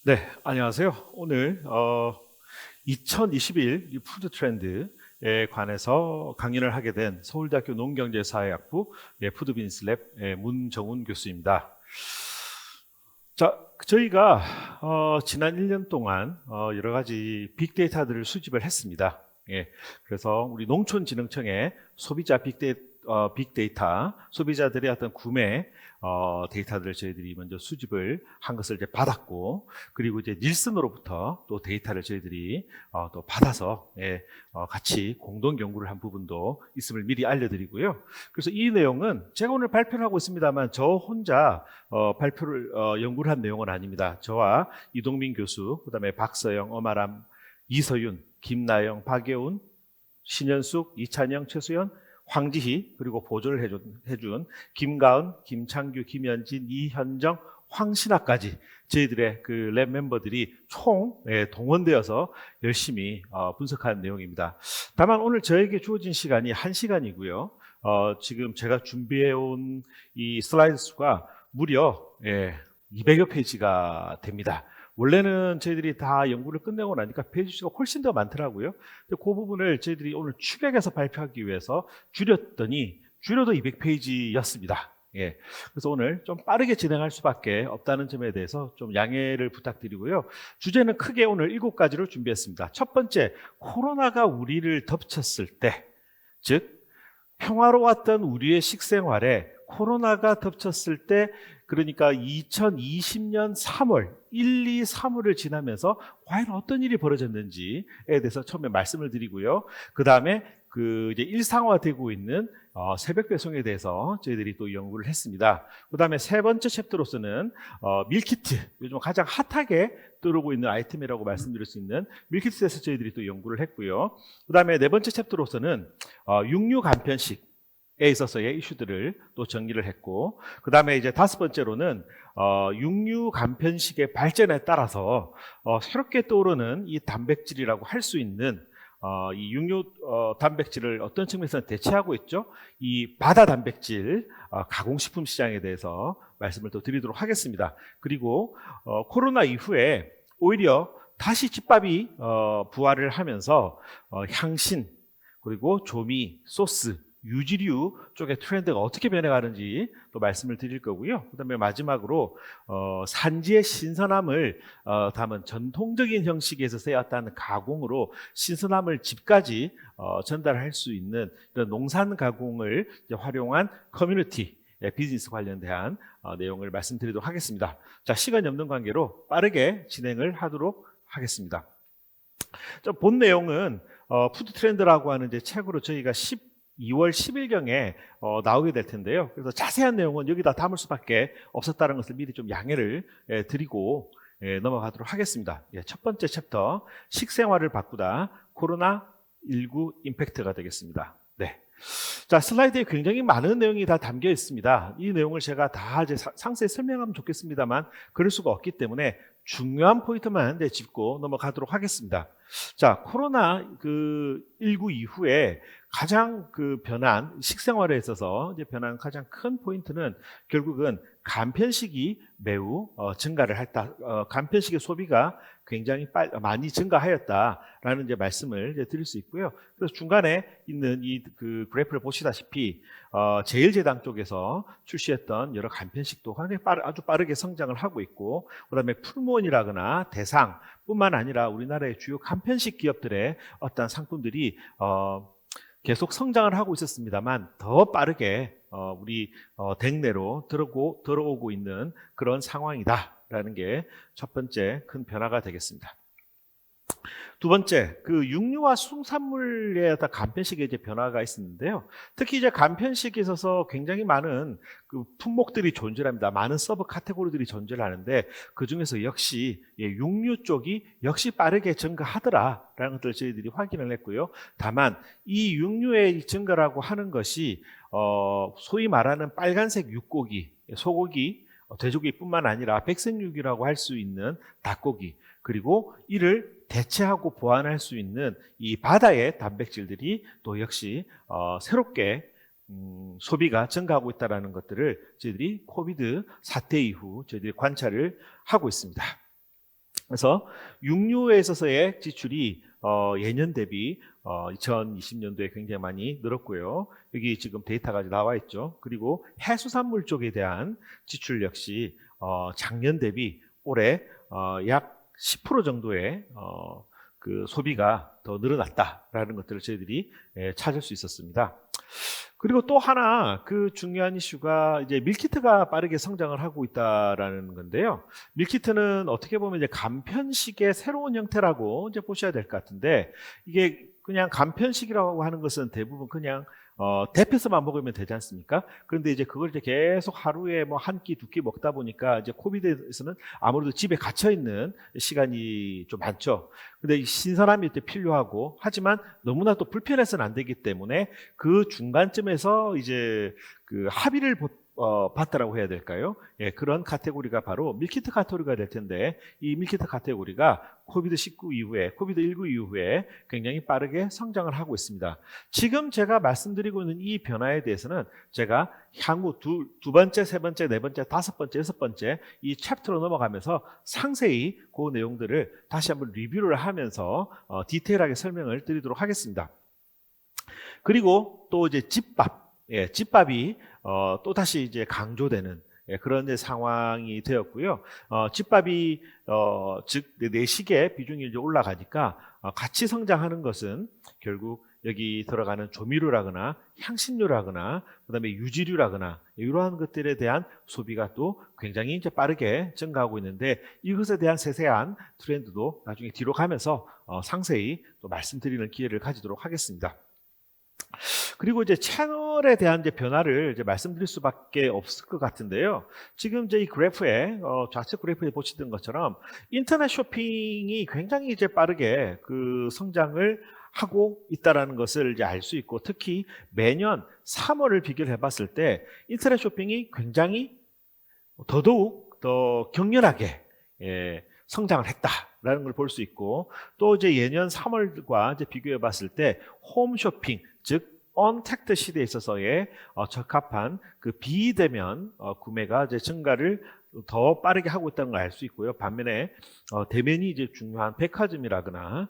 네, 안녕하세요. 오늘 2021 이 푸드 트렌드에 관해서 강연을 하게 된 서울대학교 농경제사회학부 푸드 비즈니스 랩 문정훈 교수입니다. 자, 저희가 지난 1년 동안 여러 가지 빅데이터들을 수집을 했습니다. 예, 그래서 우리 농촌진흥청의 소비자 빅데이터, 소비자들의 어떤 구매 데이터들을 저희들이 먼저 수집을 한 것을 이제 받았고, 그리고 이제 닐슨으로부터 또 데이터를 저희들이 또 받아서 같이 공동 연구를 한 부분도 있음을 미리 알려드리고요. 그래서 이 내용은 제가 오늘 발표를 하고 있습니다만 저 혼자 연구를 한 내용은 아닙니다. 저와 이동민 교수, 그다음에 박서영, 엄아람, 이서윤, 김나영, 박예훈, 신현숙, 이찬영, 최수연, 황지희, 그리고 보조를 해준 김가은, 김창규, 김현진, 이현정, 황신아까지 저희들의 그 랩 멤버들이 총 동원되어서 열심히 분석한 내용입니다. 다만 오늘 저에게 주어진 시간이 1시간이고요. 지금 제가 준비해온 이 슬라이드 수가 무려 200여 페이지가 됩니다. 원래는 저희들이 다 연구를 끝내고 나니까 페이지 수가 훨씬 더 많더라고요. 그 부분을 저희들이 오늘 축약해서 발표하기 위해서 줄여도 200페이지였습니다. 예. 그래서 오늘 좀 빠르게 진행할 수밖에 없다는 점에 대해서 좀 양해를 부탁드리고요. 주제는 크게 오늘 7가지로 준비했습니다. 첫 번째, 코로나가 우리를 덮쳤을 때, 즉 평화로웠던 우리의 식생활에 코로나가 덮쳤을 때, 그러니까 2020년 3월, 1, 2, 3월을 지나면서 과연 어떤 일이 벌어졌는지에 대해서 처음에 말씀을 드리고요. 그 다음에 이제 일상화되고 있는 새벽 배송에 대해서 저희들이 또 연구를 했습니다. 그 다음에 세 번째 챕터로서는 밀키트, 요즘 가장 핫하게 뜨고 있는 아이템이라고 말씀드릴 수 있는 밀키트에서 저희들이 또 연구를 했고요. 그 다음에 네 번째 챕터로서는 육류 간편식 에 있어서의 이슈들을 또 정리를 했고, 그 다음에 이제 다섯 번째로는 육류 간편식의 발전에 따라서 새롭게 떠오르는 이 단백질이라고 할 수 있는 이 육류 단백질을 어떤 측면에서는 대체하고 있죠. 이 바다 단백질 가공식품 시장에 대해서 말씀을 또 드리도록 하겠습니다. 그리고 코로나 이후에 오히려 다시 집밥이 부활을 하면서 향신, 그리고 조미, 소스, 유지류 쪽의 트렌드가 어떻게 변해가는지 또 말씀을 드릴 거고요. 그 다음에 마지막으로 산지의 신선함을 담은 전통적인 형식에서 쓰였다는 가공으로 신선함을 집까지 전달할 수 있는 이런 농산 가공을 활용한 커뮤니티 비즈니스 관련된 내용을 말씀드리도록 하겠습니다. 자, 시간이 없는 관계로 빠르게 진행을 하도록 하겠습니다. 자, 본 내용은 푸드 트렌드라고 하는 이제 책으로 저희가 2월 10일경에 나오게 될 텐데요. 그래서 자세한 내용은 여기다 담을 수밖에 없었다는 것을 미리 좀 양해를 드리고 넘어가도록 하겠습니다. 첫 번째 챕터, 식생활을 바꾸다, 코로나19 임팩트가 되겠습니다. 네. 자, 슬라이드에 굉장히 많은 내용이 다 담겨 있습니다. 이 내용을 제가 다 이제 상세히 설명하면 좋겠습니다만 그럴 수가 없기 때문에 중요한 포인트만 짚고 넘어가도록 하겠습니다. 자, 코로나19 이후에 가장 변한 식생활에 있어서 이제 변한 가장 큰 포인트는 결국은 간편식이 매우 증가를 했다. 간편식의 소비가 굉장히 많이 증가하였다라는 이제 말씀을 이제 드릴 수 있고요. 그래서 중간에 있는 이 그래프를 보시다시피 제일제당 쪽에서 출시했던 여러 간편식도 굉장히 아주 빠르게 성장을 하고 있고, 그다음에 풀무원이라거나 대상뿐만 아니라 우리나라의 주요 간편식 기업들의 어떤 상품들이 계속 성장을 하고 있었습니다만 더 빠르게 우리 댁내로 들어오고 있는 그런 상황이다라는 게 첫 번째 큰 변화가 되겠습니다. 두 번째, 육류와 수산물의 간편식에 이제 변화가 있었는데요. 특히 이제 간편식에 있어서 굉장히 많은 품목들이 존재합니다. 많은 서브 카테고리들이 존재하는데 그 중에서 역시 육류 쪽이 역시 빠르게 증가하더라라는 것을 저희들이 확인을 했고요. 다만 이 육류의 증가라고 하는 것이 소위 말하는 빨간색 육고기, 소고기, 돼지고기뿐만 아니라 백색육이라고 할 수 있는 닭고기, 그리고 이를 대체하고 보완할 수 있는 이 바다의 단백질들이 또 역시 새롭게 소비가 증가하고 있다는 것들을 저희들이 코비드 사태 이후 저희들이 관찰을 하고 있습니다. 그래서 육류에 있어서의 지출이 예년 대비 2020년도에 굉장히 많이 늘었고요. 여기 지금 데이터가 나와 있죠. 그리고 해수산물 쪽에 대한 지출 역시 작년 대비 올해 약 10% 정도의 그 소비가 더 늘어났다라는 것들을 저희들이 찾을 수 있었습니다. 그리고 또 하나 그 중요한 이슈가 이제 밀키트가 빠르게 성장을 하고 있다라는 건데요. 밀키트는 어떻게 보면 이제 간편식의 새로운 형태라고 이제 보셔야 될 것 같은데, 이게 그냥 간편식이라고 하는 것은 대부분 그냥 데펴서만 먹으면 되지 않습니까? 그런데 이제 그걸 이제 계속 하루에 뭐 한 끼, 두 끼 먹다 보니까 이제 코비드에서는 아무래도 집에 갇혀 있는 시간이 좀 많죠. 근데 신선함이 또 필요하고, 하지만 너무나 또 불편해서는 안 되기 때문에 그 중간쯤에서 이제 그 합의를 봤다라고 해야 될까요? 예, 그런 카테고리가 바로 밀키트 카테고리가 될 텐데, 이 밀키트 카테고리가 코비드-19 이후에, 코비드-19 이후에 굉장히 빠르게 성장을 하고 있습니다. 지금 제가 말씀드리고 있는 이 변화에 대해서는 제가 향후 두 번째, 세 번째, 네 번째, 다섯 번째, 여섯 번째 이 챕터로 넘어가면서 상세히 그 내용들을 다시 한번 리뷰를 하면서 디테일하게 설명을 드리도록 하겠습니다. 그리고 또 이제 집밥, 예, 집밥이 또 다시 이제 강조되는 그런 이제 상황이 되었고요. 집밥이 즉 내식의 비중이 이제 올라가니까 같이 성장하는 것은 결국 여기 들어가는 조미료라거나 향신료라거나 그다음에 유지류라거나 이러한 것들에 대한 소비가 또 굉장히 이제 빠르게 증가하고 있는데, 이것에 대한 세세한 트렌드도 나중에 뒤로 가면서 상세히 또 말씀드리는 기회를 가지도록 하겠습니다. 그리고 이제 채널에 대한 이제 변화를 이제 말씀드릴 수밖에 없을 것 같은데요. 지금 이제 이 그래프에 좌측 그래프에 보시던 것처럼 인터넷 쇼핑이 굉장히 이제 빠르게 그 성장을 하고 있다라는 것을 이제 알 수 있고, 특히 매년 3월을 비교를 해봤을 때 인터넷 쇼핑이 굉장히 더더욱 더 격렬하게 성장을 했다라는 걸 볼 수 있고, 또 이제 예년 3월과 이제 비교해 봤을 때 홈쇼핑, 즉 언택트 시대에 있어서의 적합한 그 비대면 구매가 이제 증가를 더 빠르게 하고 있다는 걸 알 수 있고요. 반면에 대면이 이제 중요한 백화점이라거나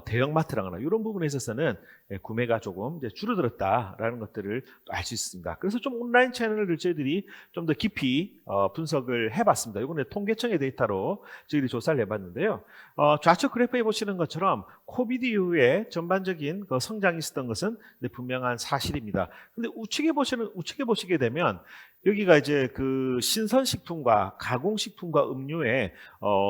대형마트라거나 이런 부분에 있어서는 구매가 조금 이제 줄어들었다라는 것들을 알 수 있습니다. 그래서 좀 온라인 채널을 저희들이 좀 더 깊이 분석을 해봤습니다. 이거는 통계청의 데이터로 저희들이 조사를 해봤는데요. 좌측 그래프에 보시는 것처럼 코비드 이후에 전반적인 그 성장이 있었던 것은 분명한 사실입니다. 근데 우측에 보시게 되면 여기가 이제 그 신선식품과 가공식품과 음료의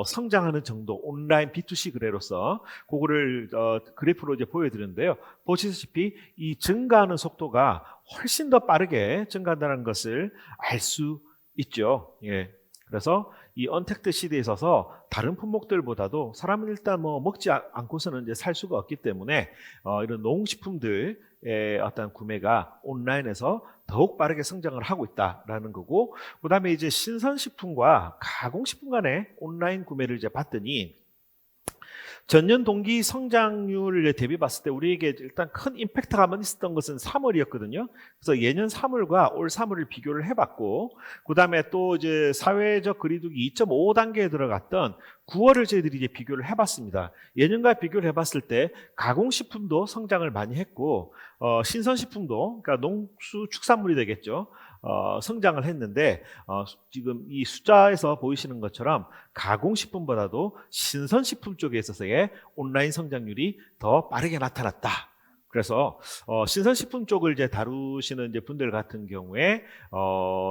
성장하는 정도, 온라인 B2C 거래로서 그거를 그래프로 이제 보여드리는데요. 보시다시피 이 증가하는 속도가 훨씬 더 빠르게 증가한다는 것을 알 수 있죠. 예. 그래서 이 언택트 시대에 있어서 다른 품목들보다도 사람은 일단 뭐 먹지 않고서는 이제 살 수가 없기 때문에 이런 농식품들의 어떤 구매가 온라인에서 더욱 빠르게 성장을 하고 있다라는 거고, 그다음에 이제 신선식품과 가공식품 간의 온라인 구매를 이제 봤더니 전년 동기 성장률을 대비 봤을 때 우리에게 일단 큰 임팩트가 한번 있었던 것은 3월이었거든요. 그래서 예년 3월과 올 3월을 비교를 해봤고, 그 다음에 또 이제 사회적 거리두기 2.5단계에 들어갔던 9월을 저희들이 이제 비교를 해봤습니다. 예년과 비교를 해봤을 때 가공식품도 성장을 많이 했고, 신선식품도, 그러니까 농수축산물이 되겠죠. 성장을 했는데 지금 이 숫자에서 보이시는 것처럼 가공식품보다도 신선식품 쪽에 있어서의 온라인 성장률이 더 빠르게 나타났다. 그래서 신선식품 쪽을 이제 다루시는 이제 분들 같은 경우에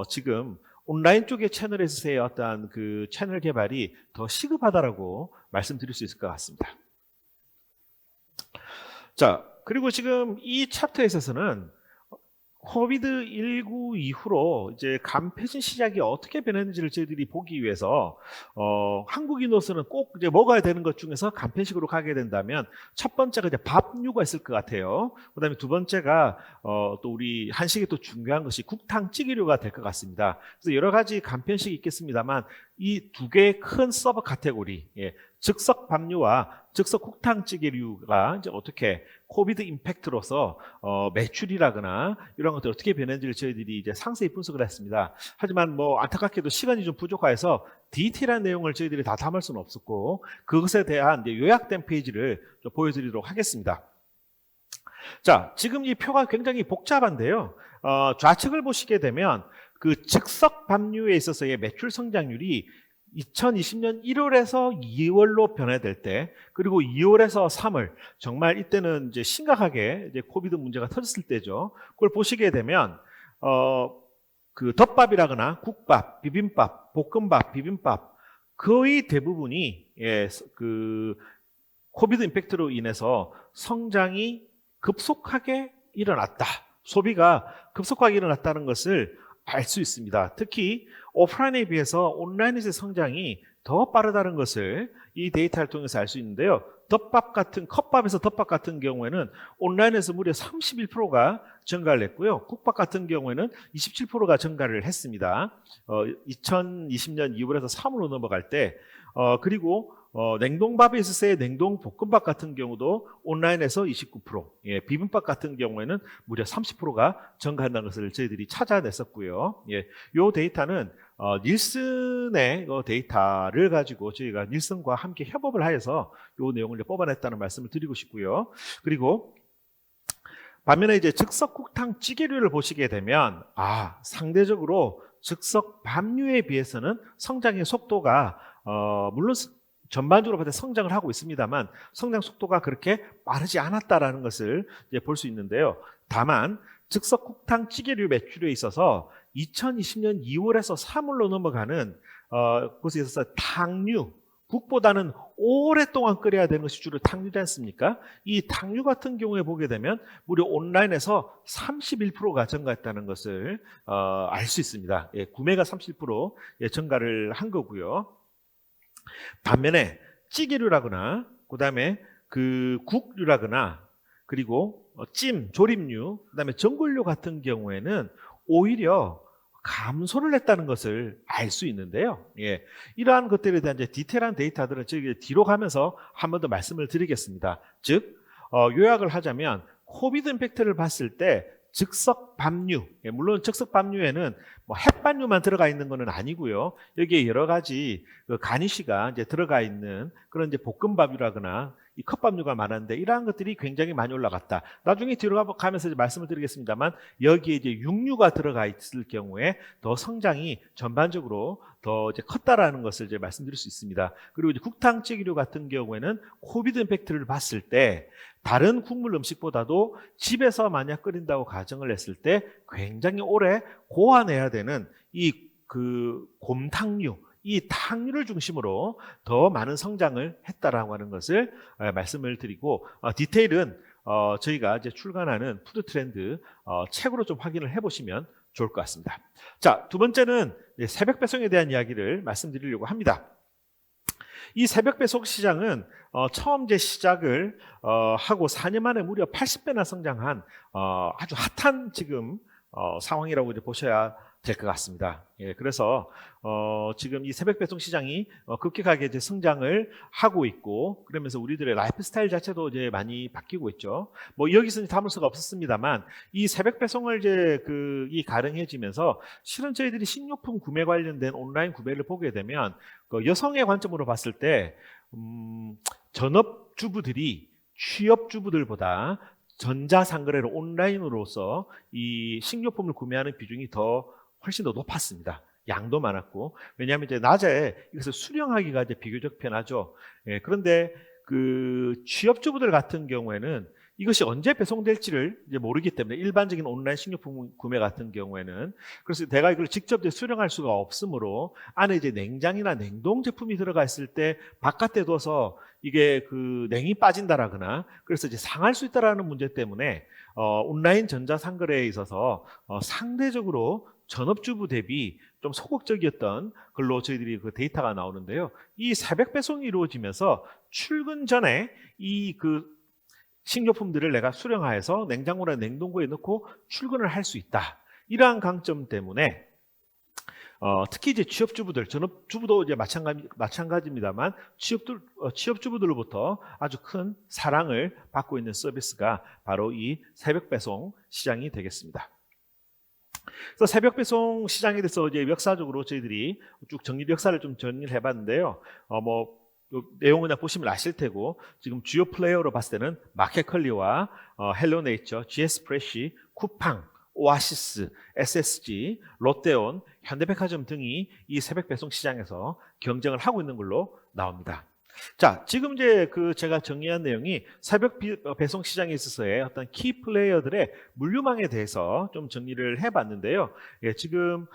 지금 온라인 쪽의 채널에서의 어떤 그 채널 개발이 더 시급하다라고 말씀드릴 수 있을 것 같습니다. 자, 그리고 지금 이 챕터에 있어서는 코비드-19 이후로 이제 간편식 시장이 어떻게 변했는지를 저희들이 보기 위해서 한국인으로서는 꼭 이제 먹어야 되는 것 중에서 간편식으로 가게 된다면 첫 번째가 이제 밥류가 있을 것 같아요. 그다음에 두 번째가 또 우리 한식에 또 중요한 것이 국탕찌개류가 될 것 같습니다. 그래서 여러 가지 간편식이 있겠습니다만 이 두 개의 큰 서브 카테고리, 즉석 밥류와 즉석 국탕찌개류가 이제 어떻게 코비드 임팩트로서 매출이라거나 이런 것들 어떻게 변했는지를 저희들이 이제 상세히 분석을 했습니다. 하지만 뭐 안타깝게도 시간이 좀 부족해서 디테일한 내용을 저희들이 다 담을 수는 없었고 그것에 대한 이제 요약된 페이지를 좀 보여드리도록 하겠습니다. 자, 지금 이 표가 굉장히 복잡한데요. 좌측을 보시게 되면 그 즉석 밥류에 있어서의 매출 성장률이 2020년 1월에서 2월로 변화될 때, 그리고 2월에서 3월, 정말 이때는 이제 심각하게 이제 코비드 문제가 터졌을 때죠. 그걸 보시게 되면, 그 덮밥이라거나 국밥, 비빔밥, 볶음밥, 비빔밥, 거의 대부분이, 그 코비드 임팩트로 인해서 성장이 급속하게 일어났다. 소비가 급속하게 일어났다는 것을 알 수 있습니다. 특히 오프라인에 비해서 온라인에서의 성장이 더 빠르다는 것을 이 데이터를 통해서 알 수 있는데요. 컵밥에서 덮밥 같은 경우에는 온라인에서 무려 31%가 증가를 했고요. 국밥 같은 경우에는 27%가 증가를 했습니다. 2020년 2월에서 3월로 넘어갈 때, 그리고 냉동밥에 있어서의 냉동 볶음밥 같은 경우도 온라인에서 29%, 비빔밥 같은 경우에는 무려 30%가 증가한다는 것을 저희들이 찾아냈었고요. 이 데이터는 닐슨의 데이터를 가지고 저희가 닐슨과 함께 협업을 하여서 이 내용을 뽑아냈다는 말씀을 드리고 싶고요. 그리고 반면에 이제 즉석 국탕 찌개류를 보시게 되면 상대적으로 즉석 밥류에 비해서는 성장의 속도가 물론 전반적으로 봤을 때 성장을 하고 있습니다만 성장 속도가 그렇게 빠르지 않았다라는 것을 볼 수 있는데요. 다만 즉석 국탕 찌개류 매출에 있어서 2020년 2월에서 3월로 넘어가는 곳에 있어서 탕류, 국보다는 오랫동안 끓여야 되는 것이 주로 탕류지 않습니까? 이 탕류 같은 경우에 보게 되면 무려 온라인에서 31%가 증가했다는 것을 알 수 있습니다. 구매가 31% 증가를 한 거고요. 반면에 찌개류라거나 그다음에 그 국류라거나 그리고 찜, 조림류, 그다음에 전골류 같은 경우에는 오히려 감소를 했다는 것을 알 수 있는데요. 이러한 것들에 대한 이제 디테일한 데이터들은 저희 뒤로 가면서 한 번 더 말씀을 드리겠습니다. 즉 요약을 하자면 코비드 임팩트를 봤을 때 즉석 밥류, 물론 즉석 밥류에는 뭐 햇반류만 들어가 있는 것은 아니고요. 여기에 여러 가지 가니쉬가 이제 들어가 있는 그런 이제 볶음밥이라거나 이 컵밥류가 많았는데 이러한 것들이 굉장히 많이 올라갔다. 나중에 뒤로 가면서 이제 말씀을 드리겠습니다만 여기에 이제 육류가 들어가 있을 경우에 더 성장이 전반적으로 더 이제 컸다라는 것을 이제 말씀드릴 수 있습니다. 그리고 이제 국탕찌개류 같은 경우에는 코비드 임팩트를 봤을 때 다른 국물 음식보다도 집에서 만약 끓인다고 가정을 했을 때 굉장히 오래 고안해야 되는 이 그 곰탕류, 이 탕류를 중심으로 더 많은 성장을 했다라고 하는 것을 말씀을 드리고 디테일은 저희가 이제 출간하는 푸드 트렌드 책으로 좀 확인을 해보시면 좋을 것 같습니다. 자, 두 번째는 새벽 배송에 대한 이야기를 말씀드리려고 합니다. 이 새벽 배송 시장은 처음 제 시작을 하고 4년 만에 무려 80배나 성장한 아주 핫한 지금 상황이라고 이제 보셔야 될 것 같습니다. 그래서 지금 이 새벽 배송 시장이 급격하게 이제 성장을 하고 있고 그러면서 우리들의 라이프 스타일 자체도 이제 많이 바뀌고 있죠. 뭐 여기서는 담을 수가 없었습니다만 이 새벽 배송을 이제 이 가능해지면서 실은 저희들이 식료품 구매 관련된 온라인 구매를 보게 되면 여성의 관점으로 봤을 때 전업주부들이 취업주부들보다 전자상거래로 온라인으로서 이 식료품을 구매하는 비중이 훨씬 더 높았습니다. 양도 많았고 왜냐하면 이제 낮에 이것을 수령하기가 이제 비교적 편하죠. 그런데 그 취업주부들 같은 경우에는 이것이 언제 배송될지를 이제 모르기 때문에 일반적인 온라인 식료품 구매 같은 경우에는 그래서 내가 이걸 직접 수령할 수가 없으므로 안에 이제 냉장이나 냉동 제품이 들어가 있을 때 바깥에 둬서 이게 그 냉이 빠진다라거나 그래서 이제 상할 수 있다라는 문제 때문에 온라인 전자상거래에 있어서 상대적으로 전업주부 대비 좀 소극적이었던 걸로 저희들이 그 데이터가 나오는데요. 이 새벽 배송이 이루어지면서 출근 전에 이 식료품들을 내가 수령하여서 냉장고나 냉동고에 넣고 출근을 할 수 있다. 이러한 강점 때문에 특히 이제 취업주부들, 전업주부도 이제 마찬가지입니다만 취업주부들로부터 아주 큰 사랑을 받고 있는 서비스가 바로 이 새벽 배송 시장이 되겠습니다. 그래서 새벽 배송 시장에 대해서 이제 역사적으로 저희들이 쭉 역사를 좀 정리를 해봤는데요. 요 내용을 그냥 보시면 아실 테고, 지금 주요 플레이어로 봤을 때는 마켓컬리와 헬로네이처, GS프레시, 쿠팡, 오아시스, SSG, 롯데온, 현대백화점 등이 이 새벽 배송 시장에서 경쟁을 하고 있는 걸로 나옵니다. 자, 지금 이제 제가 정리한 내용이 새벽 배송 시장에 있어서의 어떤 키 플레이어들의 물류망에 대해서 좀 정리를 해봤는데요. 예, 지금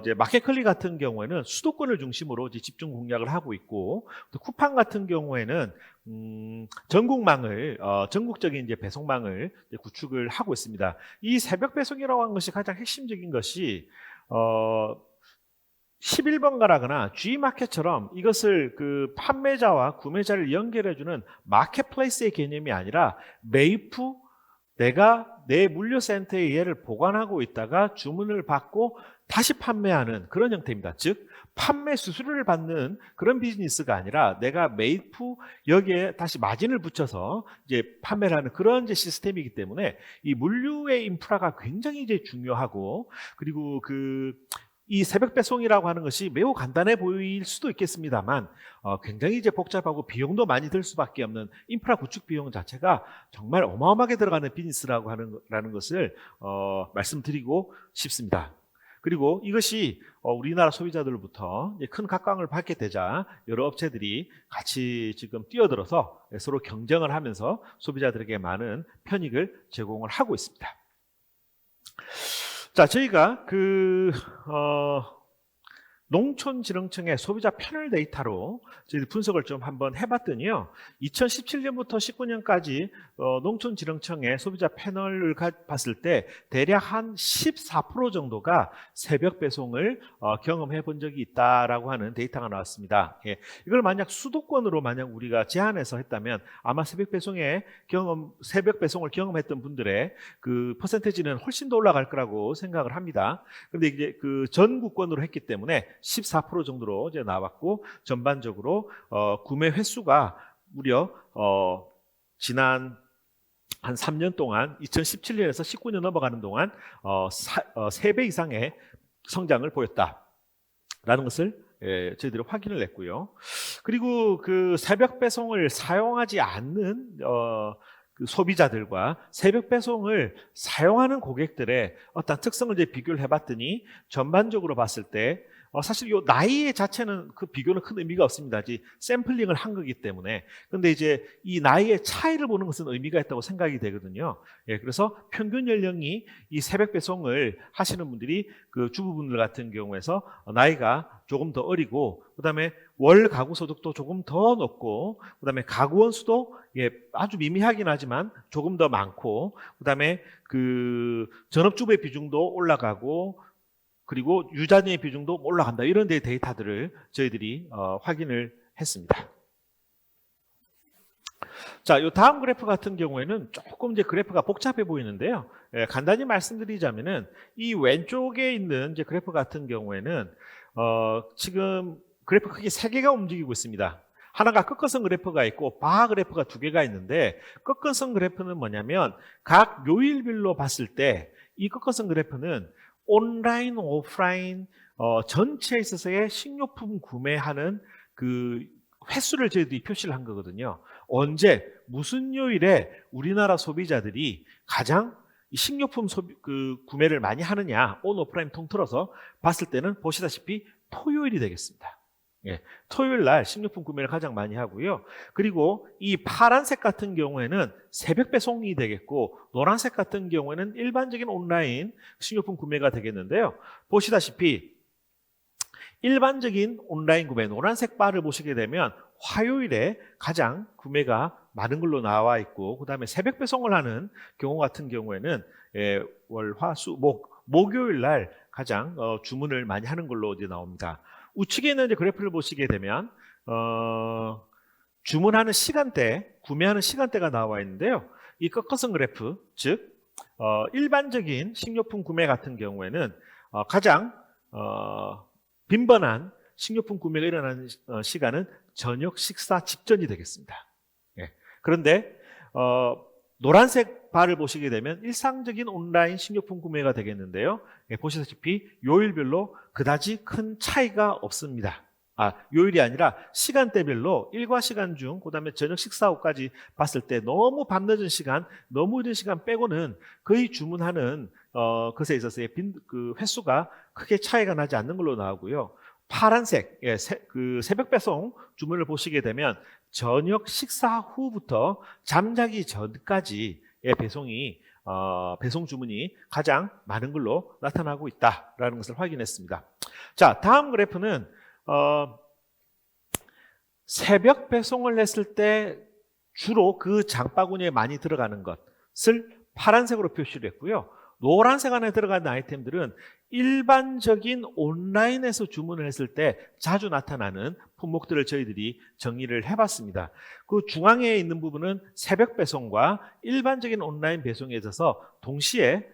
이제 마켓컬리 같은 경우에는 수도권을 중심으로 이제 집중 공략을 하고 있고, 또 쿠팡 같은 경우에는 전국망을 전국적인 이제 배송망을 이제 구축을 하고 있습니다. 이 새벽 배송이라고 하는 것이 가장 핵심적인 것이 11번 가라거나 G마켓처럼 이것을 판매자와 구매자를 연결해주는 마켓플레이스의 개념이 아니라 매입 후 내가 내 물류센터에 얘를 보관하고 있다가 주문을 받고 다시 판매하는 그런 형태입니다. 즉 판매 수수료를 받는 그런 비즈니스가 아니라 내가 매입 후 여기에 다시 마진을 붙여서 이제 판매를 하는 그런 이제 시스템이기 때문에 이 물류의 인프라가 굉장히 이제 중요하고, 그리고 이 새벽 배송이라고 하는 것이 매우 간단해 보일 수도 있겠습니다만 굉장히 이제 복잡하고 비용도 많이 들 수밖에 없는 인프라 구축 비용 자체가 정말 어마어마하게 들어가는 비즈니스라고 하는 것을 말씀드리고 싶습니다. 그리고 이것이 우리나라 소비자들로부터 큰 각광을 받게 되자 여러 업체들이 같이 지금 뛰어들어서 서로 경쟁을 하면서 소비자들에게 많은 편익을 제공을 하고 있습니다. 자, 저희가 농촌지능청의 소비자 패널 데이터로 저희 분석을 좀 한번 해봤더니요, 2017년부터 19년까지 농촌지능청의 소비자 패널을 봤을 때 대략 한 14% 정도가 새벽 배송을 경험해 본 적이 있다라고 하는 데이터가 나왔습니다. 예, 이걸 만약 수도권으로 만약 우리가 제한해서 했다면 아마 새벽 배송을 경험했던 분들의 그 퍼센테이지는 훨씬 더 올라갈 거라고 생각을 합니다. 그런데 이제 전국권으로 했기 때문에 14% 정도로 이제 나왔고, 전반적으로 구매 횟수가 무려 지난 한 3년 동안 2017년에서 19년 넘어가는 동안 3배 이상의 성장을 보였다라는 것을 저희들이 확인을 했고요. 그리고 새벽 배송을 사용하지 않는 소비자들과 새벽 배송을 사용하는 고객들의 어떤 특성을 이제 비교를 해봤더니 전반적으로 봤을 때 사실 이 나이 자체는 비교는 큰 의미가 없습니다. 샘플링을 한 거기 때문에. 근데 이제 이 나이의 차이를 보는 것은 의미가 있다고 생각이 되거든요. 예, 그래서 평균 연령이 이 새벽 배송을 하시는 분들이 주부분들 같은 경우에서 나이가 조금 더 어리고, 그다음에 월 가구 소득도 조금 더 높고, 그다음에 가구원 수도 아주 미미하긴 하지만 조금 더 많고, 그다음에 전업주부의 비중도 올라가고, 그리고 유자녀의 비중도 올라간다. 이런 데이터들을 저희들이 확인을 했습니다. 자, 이 다음 그래프 같은 경우에는 조금 이제 그래프가 복잡해 보이는데요. 간단히 말씀드리자면은 이 왼쪽에 있는 이제 그래프 같은 경우에는 지금 그래프 크게 3개가 움직이고 있습니다. 하나가 꺾어선 그래프가 있고 바 그래프가 2개가 있는데, 꺾어선 그래프는 뭐냐면 각 요일별로 봤을 때 이 꺾어선 그래프는 온라인, 오프라인 전체에 있어서의 식료품 구매하는 횟수를 저희들이 표시를 한 거거든요. 언제, 무슨 요일에 우리나라 소비자들이 가장 식료품 구매를 많이 하느냐, 온, 오프라인 통틀어서 봤을 때는 보시다시피 토요일이 되겠습니다. 예, 토요일 날 식료품 구매를 가장 많이 하고요. 그리고 이 파란색 같은 경우에는 새벽 배송이 되겠고, 노란색 같은 경우에는 일반적인 온라인 식료품 구매가 되겠는데요. 보시다시피 일반적인 온라인 구매, 노란색 바를 보시게 되면 화요일에 가장 구매가 많은 걸로 나와 있고, 그 다음에 새벽 배송을 하는 경우 같은 경우에는 월, 화, 수, 목요일 날 가장 주문을 많이 하는 걸로 이제 나옵니다. 우측에 있는 이제 그래프를 보시게 되면 주문하는 시간대, 구매하는 시간대가 나와 있는데요. 이 꺾어선 그래프, 즉 일반적인 식료품 구매 같은 경우에는 가장 빈번한 식료품 구매가 일어나는 시간은 저녁 식사 직전이 되겠습니다. 예. 그런데 노란색 바를 보시게 되면 일상적인 온라인 식료품 구매가 되겠는데요. 예, 보시다시피 요일별로 그다지 큰 차이가 없습니다. 요일이 아니라 시간대별로 일과 시간 중, 그 다음에 저녁 식사 후까지 봤을 때 너무 밤늦은 시간, 너무 이른 시간 빼고는 거의 주문하는 것에 있어서의 그 횟수가 크게 차이가 나지 않는 걸로 나오고요. 파란색, 그 새벽 배송 주문을 보시게 되면 저녁 식사 후부터 잠자기 전까지의 배송 주문이 가장 많은 걸로 나타나고 있다라는 것을 확인했습니다. 자, 다음 그래프는 새벽 배송을 했을 때 주로 그 장바구니에 많이 들어가는 것을 파란색으로 표시를 했고요. 노란색 안에 들어가는 아이템들은 일반적인 온라인에서 주문을 했을 때 자주 나타나는 품목들을 저희들이 정리를 해봤습니다. 그 중앙에 있는 부분은 새벽 배송과 일반적인 온라인 배송에 있어서 동시에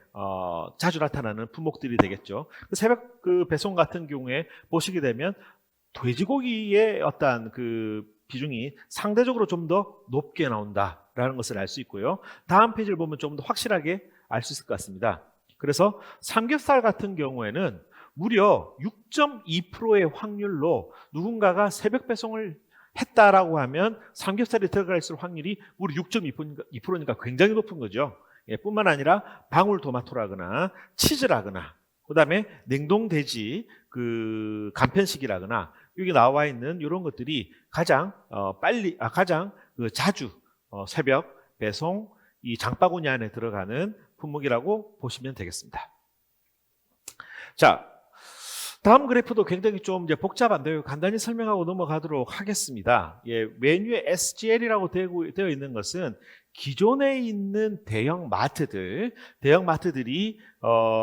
자주 나타나는 품목들이 되겠죠. 새벽 그 배송 같은 경우에 보시게 되면 돼지고기의 어떤 그 비중이 상대적으로 좀 더 높게 나온다라는 것을 알 수 있고요. 다음 페이지를 보면 좀 더 확실하게 알 수 있을 것 같습니다. 그래서 삼겹살 같은 경우에는 무려 6.2%의 확률로 누군가가 새벽 배송을 했다라고 하면 삼겹살이 들어갈 확률이 무려 6.2%니까 굉장히 높은 거죠. 예, 뿐만 아니라 방울토마토라거나 치즈라거나 그다음에 냉동돼지 그 간편식이라거나 여기 나와 있는 이런 것들이 가장 자주 새벽 배송 이 장바구니 안에 들어가는 품목이라고 보시면 되겠습니다. 자, 다음 그래프도 굉장히 좀 이제 복잡한데요. 간단히 설명하고 넘어가도록 하겠습니다. 예, 메뉴에 SGL이라고 되어 있는 것은 기존에 있는 대형 마트들이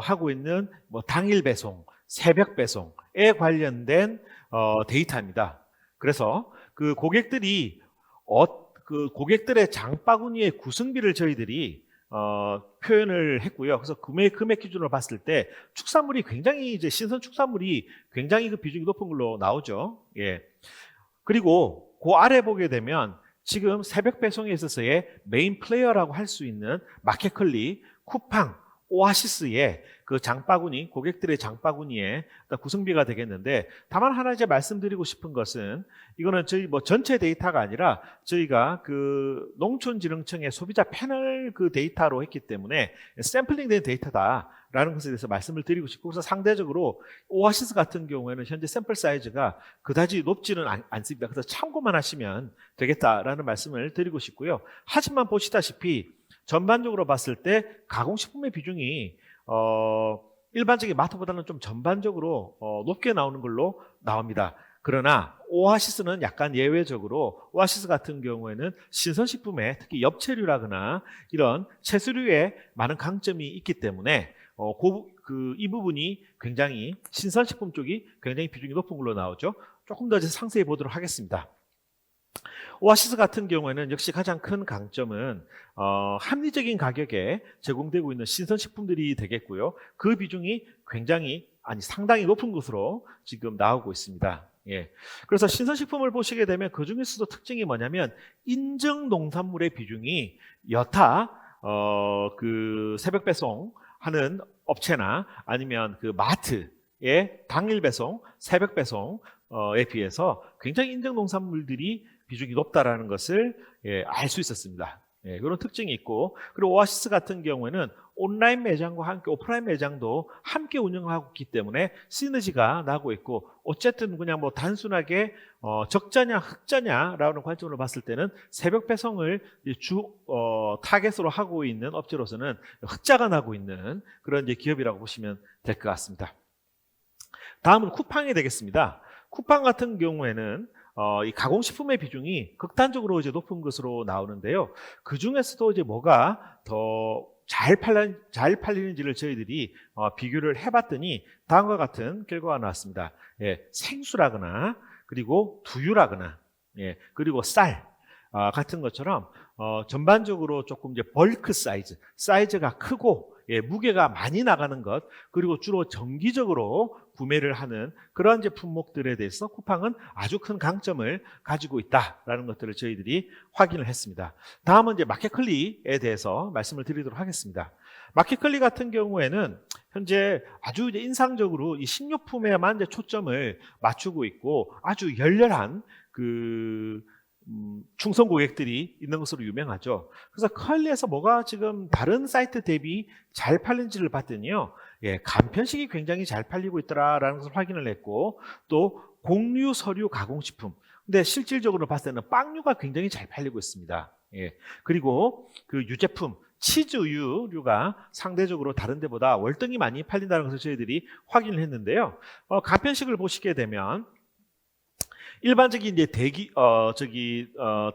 하고 있는 뭐 당일 배송, 새벽 배송에 관련된 데이터입니다. 그래서 그 고객들이 그 고객들의 장바구니의 구성비를 저희들이 표현을 했고요. 그래서 구매 금액 기준으로 봤을 때 축산물이 굉장히 이제 신선 축산물이 굉장히 그 비중이 높은 걸로 나오죠. 예. 그리고 그 아래 보게 되면 지금 새벽 배송에 있어서의 메인 플레이어라고 할 수 있는 마켓컬리, 쿠팡, 오아시스의 그 장바구니, 고객들의 장바구니의 구성비가 되겠는데, 다만 하나 이제 말씀드리고 싶은 것은 이거는 저희 뭐 전체 데이터가 아니라 저희가 그 농촌진흥청의 소비자 패널 그 데이터로 했기 때문에 샘플링된 데이터다라는 것에 대해서 말씀을 드리고 싶고, 그래서 상대적으로 오아시스 같은 경우에는 현재 샘플 사이즈가 그다지 높지는 않습니다. 그래서 참고만 하시면 되겠다라는 말씀을 드리고 싶고요. 하지만 보시다시피 전반적으로 봤을 때 가공식품의 비중이 일반적인 마트보다는 좀 전반적으로 높게 나오는 걸로 나옵니다. 그러나 오아시스는 약간 예외적으로, 오아시스 같은 경우에는 신선식품에 특히 엽채류라거나 이런 채소류에 많은 강점이 있기 때문에 이 부분이 굉장히 신선식품 쪽이 굉장히 비중이 높은 걸로 나오죠. 조금 더 상세히 보도록 하겠습니다. 오아시스 같은 경우에는 역시 가장 큰 강점은 합리적인 가격에 제공되고 있는 신선식품들이 되겠고요. 그 비중이 상당히 높은 것으로 지금 나오고 있습니다. 예. 그래서 신선식품을 보시게 되면 그 중에서도 특징이 뭐냐면 인증 농산물의 비중이 여타 그 새벽 배송하는 업체나 아니면 그 마트의 당일 배송, 새벽 배송에 비해서 굉장히 인증 농산물들이 비중이 높다라는 것을 알 수 있었습니다. 그런 특징이 있고, 그리고 오아시스 같은 경우에는 온라인 매장과 함께 오프라인 매장도 함께 운영하고 있기 때문에 시너지가 나고 있고, 어쨌든 그냥 뭐 단순하게 적자냐 흑자냐라는 관점으로 봤을 때는 새벽 배송을 타겟으로 하고 있는 업체로서는 흑자가 나고 있는 그런 이제 기업이라고 보시면 될 것 같습니다. 다음은 쿠팡이 되겠습니다. 쿠팡 같은 경우에는 이 가공식품의 비중이 극단적으로 이제 높은 것으로 나오는데요. 그 중에서도 이제 뭐가 더 잘 팔리는지를 저희들이 비교를 해봤더니 다음과 같은 결과가 나왔습니다. 예, 생수라거나 그리고 두유라거나 그리고 쌀 같은 것처럼 전반적으로 조금 이제 벌크 사이즈가 크고 무게가 많이 나가는 것, 그리고 주로 정기적으로 구매를 하는 그러한 제품목들에 대해서 쿠팡은 아주 큰 강점을 가지고 있다라는 것들을 저희들이 확인을 했습니다. 다음은 이제 마켓컬리에 대해서 말씀을 드리도록 하겠습니다. 마켓컬리 같은 경우에는 현재 아주 이제 인상적으로 이 식료품에만 이제 초점을 맞추고 있고 아주 열렬한 충성 고객들이 있는 것으로 유명하죠. 그래서 컬리에서 뭐가 지금 다른 사이트 대비 잘 팔린지를 봤더니요, 간편식이 굉장히 잘 팔리고 있더라라는 것을 확인을 했고, 또 곡류, 서류, 가공식품. 근데 실질적으로 봤을 때는 빵류가 굉장히 잘 팔리고 있습니다. 그리고 그 유제품, 치즈 우유류가 상대적으로 다른 데보다 월등히 많이 팔린다는 것을 저희들이 확인을 했는데요. 간편식을 보시게 되면 일반적인 이제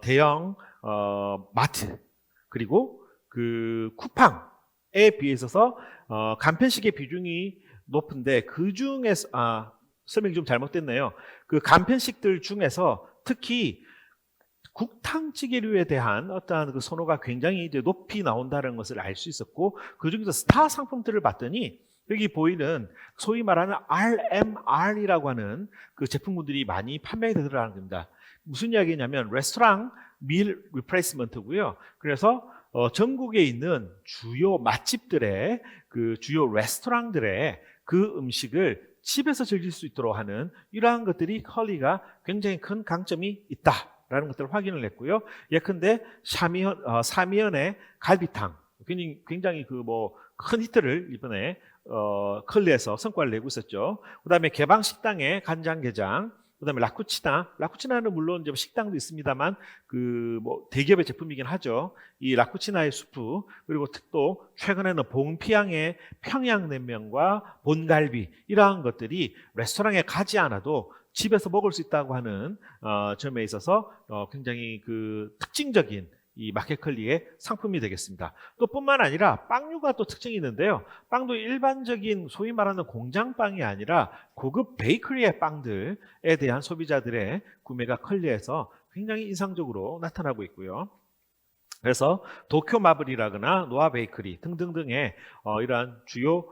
대형 마트 그리고 그 쿠팡에 비해서 간편식의 비중이 높은데 그 중에서 설명이 좀 잘못됐네요. 그 간편식들 중에서 특히 국탕찌개류에 대한 어떠한 그 선호가 굉장히 이제 높이 나온다는 것을 알 수 있었고, 그 중에서 스타 상품들을 봤더니 여기 보이는 소위 말하는 RMR이라고 하는 그 제품군들이 많이 판매되더라는 겁니다. 무슨 이야기냐면 레스토랑 밀 리플레이스먼트고요. 그래서 전국에 있는 주요 맛집들의 그 주요 레스토랑들의 그 음식을 집에서 즐길 수 있도록 하는 이러한 것들이 컬리가 굉장히 큰 강점이 있다라는 것들을 확인을 했고요. 예컨대 사미연의 갈비탕 굉장히 큰 히트를 이번에 컬리에서 성과를 내고 있었죠. 그다음에 개방식당의 간장게장, 그다음에 라쿠치나는 물론 이제 식당도 있습니다만 대기업의 제품이긴 하죠. 이 라쿠치나의 수프, 그리고 또 최근에는 봉피앙의 평양냉면과 본갈비, 이러한 것들이 레스토랑에 가지 않아도 집에서 먹을 수 있다고 하는 점에 있어서 굉장히 특징적인 이 마켓컬리의 상품이 되겠습니다. 또 뿐만 아니라 빵류가 또 특징이 있는데요. 빵도 일반적인 소위 말하는 공장빵이 아니라 고급 베이커리의 빵들에 대한 소비자들의 구매가 컬리에서 굉장히 인상적으로 나타나고 있고요. 그래서 도쿄 마블이라거나 노아 베이커리 등등등의 이러한 주요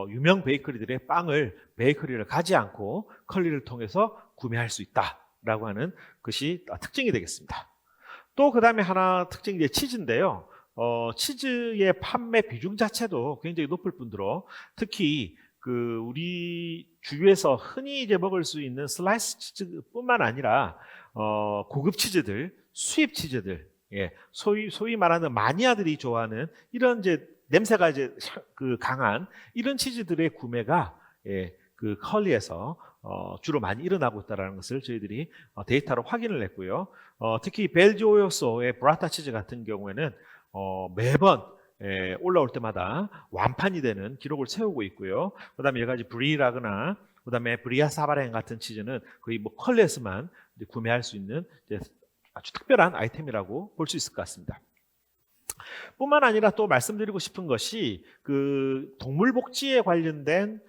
유명 베이커리들의 빵을 베이커리를 가지 않고 컬리를 통해서 구매할 수 있다라고 하는 것이 특징이 되겠습니다. 또 그 다음에 하나 특징이 이제 치즈인데요. 치즈의 판매 비중 자체도 굉장히 높을 뿐더러 특히 우리 주위에서 흔히 이제 먹을 수 있는 슬라이스 치즈뿐만 아니라 고급 치즈들, 수입 치즈들, 소위 말하는 마니아들이 좋아하는 이런 이제 냄새가 이제 강한 이런 치즈들의 구매가 컬리에서 주로 많이 일어나고 있다는 것을 저희들이 데이터로 확인을 했고요. 특히 벨지오요소의 브라타 치즈 같은 경우에는 매번 올라올 때마다 완판이 되는 기록을 세우고 있고요. 그 다음에 여러 가지 브리라거나 그 다음에 브리아 사바렌 같은 치즈는 거의 컬리에서만 구매할 수 있는 아주 특별한 아이템이라고 볼 수 있을 것 같습니다. 뿐만 아니라 또 말씀드리고 싶은 것이 동물복지에 관련된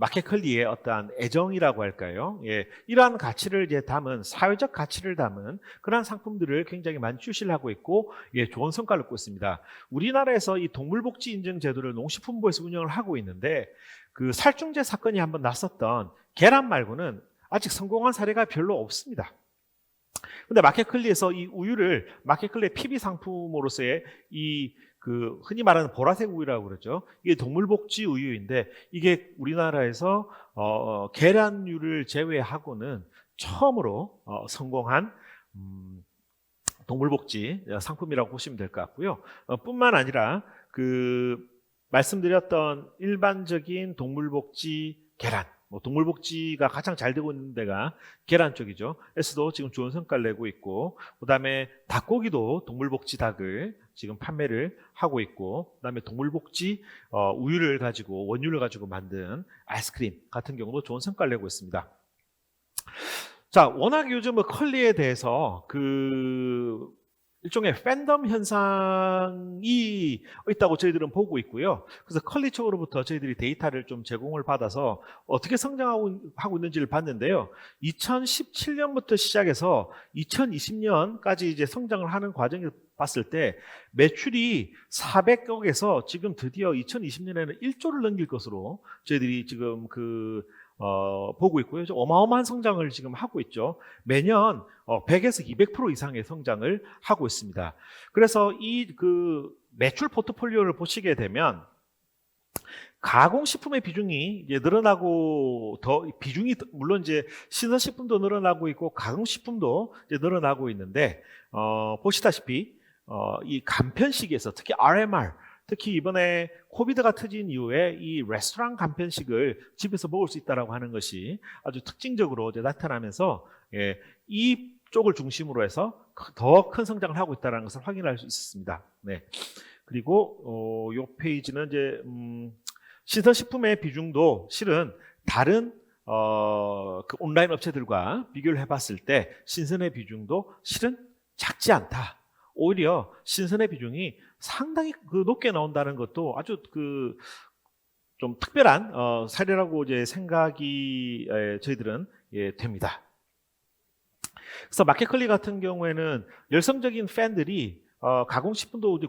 마켓컬리의 어떠한 애정이라고 할까요? 이러한 가치를 이제 담은 사회적 가치를 담은 그러한 상품들을 굉장히 많이 출시를 하고 있고 좋은 성과를 얻고 있습니다. 우리나라에서 이 동물복지 인증 제도를 농식품부에서 운영을 하고 있는데 살충제 사건이 한번 났었던 계란 말고는 아직 성공한 사례가 별로 없습니다. 근데 마켓컬리에서 이 우유를 마켓컬리의 PB 상품으로서의 흔히 말하는 보라색 우유라고 그러죠. 이게 동물복지 우유인데 이게 우리나라에서 계란류를 제외하고는 처음으로 성공한 동물복지 상품이라고 보시면 될 것 같고요. 뿐만 아니라 말씀드렸던 일반적인 동물복지 계란, 동물복지가 가장 잘 되고 있는 데가 계란 쪽이죠. 에서도 지금 좋은 성과를 내고 있고, 그 다음에 닭고기도 동물복지 닭을 지금 판매를 하고 있고, 그 다음에 동물복지 우유를 가지고 원유를 가지고 만든 아이스크림 같은 경우도 좋은 성과를 내고 있습니다. 자, 워낙 요즘 컬리에 대해서 일종의 팬덤 현상이 있다고 저희들은 보고 있고요. 그래서 컬리 쪽으로부터 저희들이 데이터를 좀 제공을 받아서 어떻게 성장하고 있는지를 봤는데요. 2017년부터 시작해서 2020년까지 이제 성장을 하는 과정에서 봤을 때 매출이 400억에서 지금 드디어 2020년에는 1조를 넘길 것으로 저희들이 지금 보고 있고요. 어마어마한 성장을 지금 하고 있죠. 매년 100에서 200% 이상의 성장을 하고 있습니다. 그래서 이 매출 포트폴리오를 보시게 되면 가공식품의 비중이 이제 늘어나고 비중이 물론 이제 신선식품도 늘어나고 있고 가공식품도 이제 늘어나고 있는데 보시다시피 이 간편식에서 특히 RMR 특히 이번에 코비드가 터진 이후에 이 레스토랑 간편식을 집에서 먹을 수 있다라고 하는 것이 아주 특징적으로 이제 나타나면서 이 쪽을 중심으로 해서 더 큰 성장을 하고 있다는 것을 확인할 수 있었습니다. 네. 그리고 이 페이지는 이제 신선식품의 비중도 실은 다른 온라인 업체들과 비교를 해봤을 때 신선의 비중도 실은 작지 않다. 오히려 신선의 비중이 상당히 높게 나온다는 것도 아주 좀 특별한 사례라고 이제 생각이 저희들은 됩니다. 그래서 마켓컬리 같은 경우에는 열성적인 팬들이 가공식품도 이제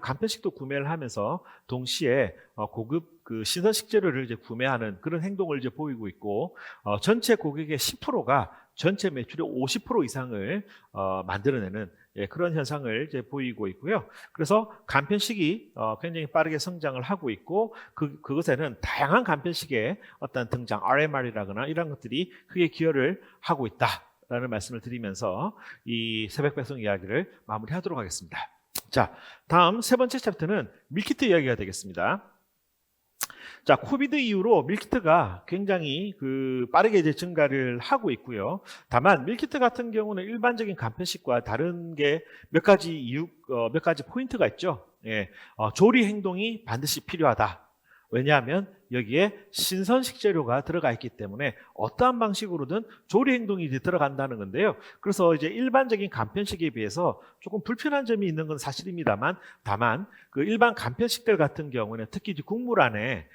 간편식도 구매를 하면서 동시에 고급 신선식 재료를 이제 구매하는 그런 행동을 이제 보이고 있고 전체 고객의 10%가 전체 매출의 50% 이상을 만들어내는 그런 현상을 이제 보이고 있고요. 그래서 간편식이 굉장히 빠르게 성장을 하고 있고 그것에는 다양한 간편식의 어떤 등장, RMR이라거나 이런 것들이 크게 기여를 하고 있다. 라는 말씀을 드리면서 이 새벽 배송 이야기를 마무리하도록 하겠습니다. 자, 다음 세 번째 챕터는 밀키트 이야기가 되겠습니다. 자, 코비드 이후로 밀키트가 굉장히 빠르게 이제 증가를 하고 있고요. 다만 밀키트 같은 경우는 일반적인 간편식과 다른 게 몇 가지 포인트가 있죠. 조리 행동이 반드시 필요하다. 왜냐하면 여기에 신선식 재료가 들어가 있기 때문에 어떠한 방식으로든 조리 행동이 이제 들어간다는 건데요. 그래서 이제 일반적인 간편식에 비해서 조금 불편한 점이 있는 건 사실입니다만, 다만 일반 간편식들 같은 경우는 특히 이제 국물 안에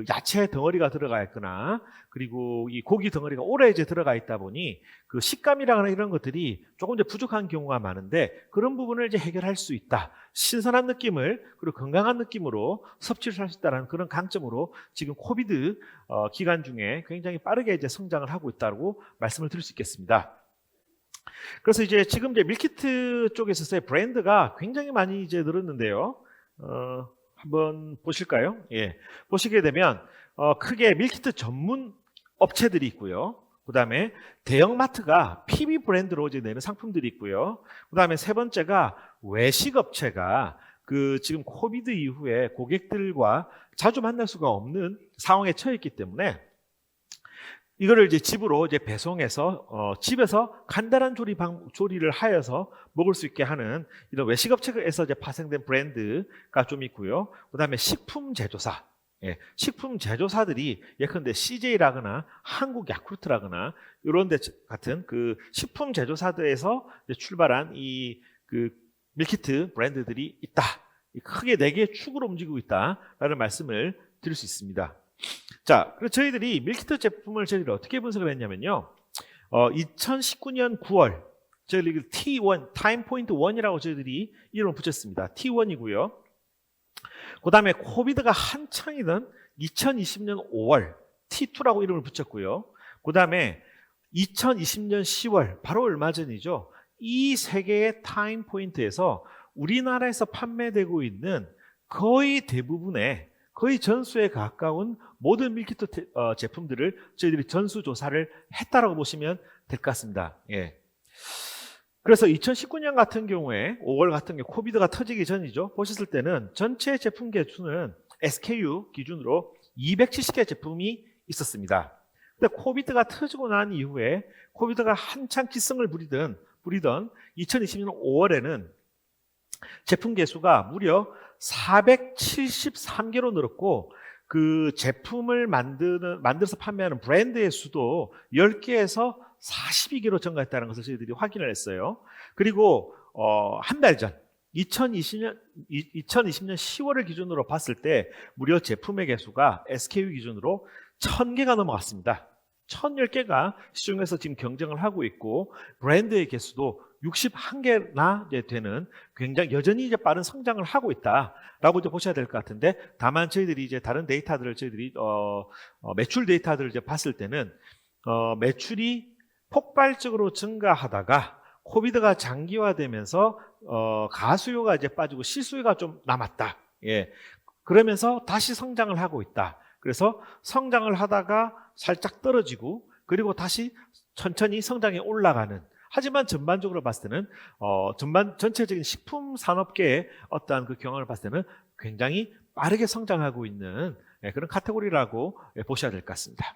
야채 덩어리가 들어가 있거나 그리고 이 고기 덩어리가 오래 이제 들어가 있다 보니 식감이라거나 이런 것들이 조금 이제 부족한 경우가 많은데 그런 부분을 이제 해결할 수 있다. 신선한 느낌을 그리고 건강한 느낌으로 섭취를 할 수 있다는 그런 강점으로 지금 코비드 기간 중에 굉장히 빠르게 이제 성장을 하고 있다고 말씀을 드릴 수 있겠습니다. 그래서 이제 지금 이제 밀키트 쪽에서의 브랜드가 굉장히 많이 이제 늘었는데요. 한번 보실까요? 예. 보시게 되면 크게 밀키트 전문 업체들이 있고요. 그 다음에 대형마트가 PB 브랜드로 이제 내는 상품들이 있고요. 그 다음에 세 번째가 외식 업체가 지금 코비드 이후에 고객들과 자주 만날 수가 없는 상황에 처했기 때문에 이거를 이제 집으로 이제 배송해서 집에서 간단한 조리를 하여서 먹을 수 있게 하는 이런 외식업체에서 이제 파생된 브랜드가 좀 있고요. 그다음에 식품 제조사, 식품 제조사들이 예컨대 CJ라거나 한국 야쿠르트라거나 이런 데 같은 식품 제조사들에서 이제 출발한 이 밀키트 브랜드들이 있다. 크게 4개의 축으로 움직이고 있다라는 말씀을 드릴 수 있습니다. 자, 그래서 저희들이 밀키트 제품을 저희들이 어떻게 분석을 했냐면요. 2019년 9월 저희들이 T1, 타임 포인트 1이라고 저희들이 이름을 붙였습니다. T1이고요. 그 다음에 코비드가 한창이던 2020년 5월 T2라고 이름을 붙였고요. 그 다음에 2020년 10월, 바로 얼마 전이죠. 이 세 개의 타임 포인트에서 우리나라에서 판매되고 있는 거의 대부분의 거의 전수에 가까운 모든 밀키트 제품들을 저희들이 전수조사를 했다라고 보시면 될 것 같습니다. 예. 그래서 2019년 같은 경우에 5월 같은 경우 코비드가 터지기 전이죠. 보셨을 때는 전체 제품 개수는 SKU 기준으로 270개 제품이 있었습니다. 근데 코비드가 터지고 난 이후에 코비드가 한창 기승을 부리던 2020년 5월에는 제품 개수가 무려 473개로 늘었고 제품을 만들어서 판매하는 브랜드의 수도 10개에서 42개로 증가했다는 것을 저희들이 확인을 했어요. 그리고 한 달 전 2020년 10월을 기준으로 봤을 때 무려 제품의 개수가 SKU 기준으로 1000개가 넘어갔습니다. 1010개가 시중에서 지금 경쟁을 하고 있고 브랜드의 개수도 61개나 이제 되는 굉장히 여전히 이제 빠른 성장을 하고 있다라고 이제 보셔야 될 것 같은데, 다만 저희들이 이제 다른 데이터들을 저희들이 매출 데이터들을 이제 봤을 때는 매출이 폭발적으로 증가하다가 코비드가 장기화되면서 가수요가 이제 빠지고 실수요가 좀 남았다. 예. 그러면서 다시 성장을 하고 있다. 그래서 성장을 하다가 살짝 떨어지고 그리고 다시 천천히 성장에 올라가는. 하지만 전반적으로 봤을 때는 전체적인 식품 산업계의 어떠한 그 경험을 봤을 때는 굉장히 빠르게 성장하고 있는 그런 카테고리라고 보셔야 될 것 같습니다.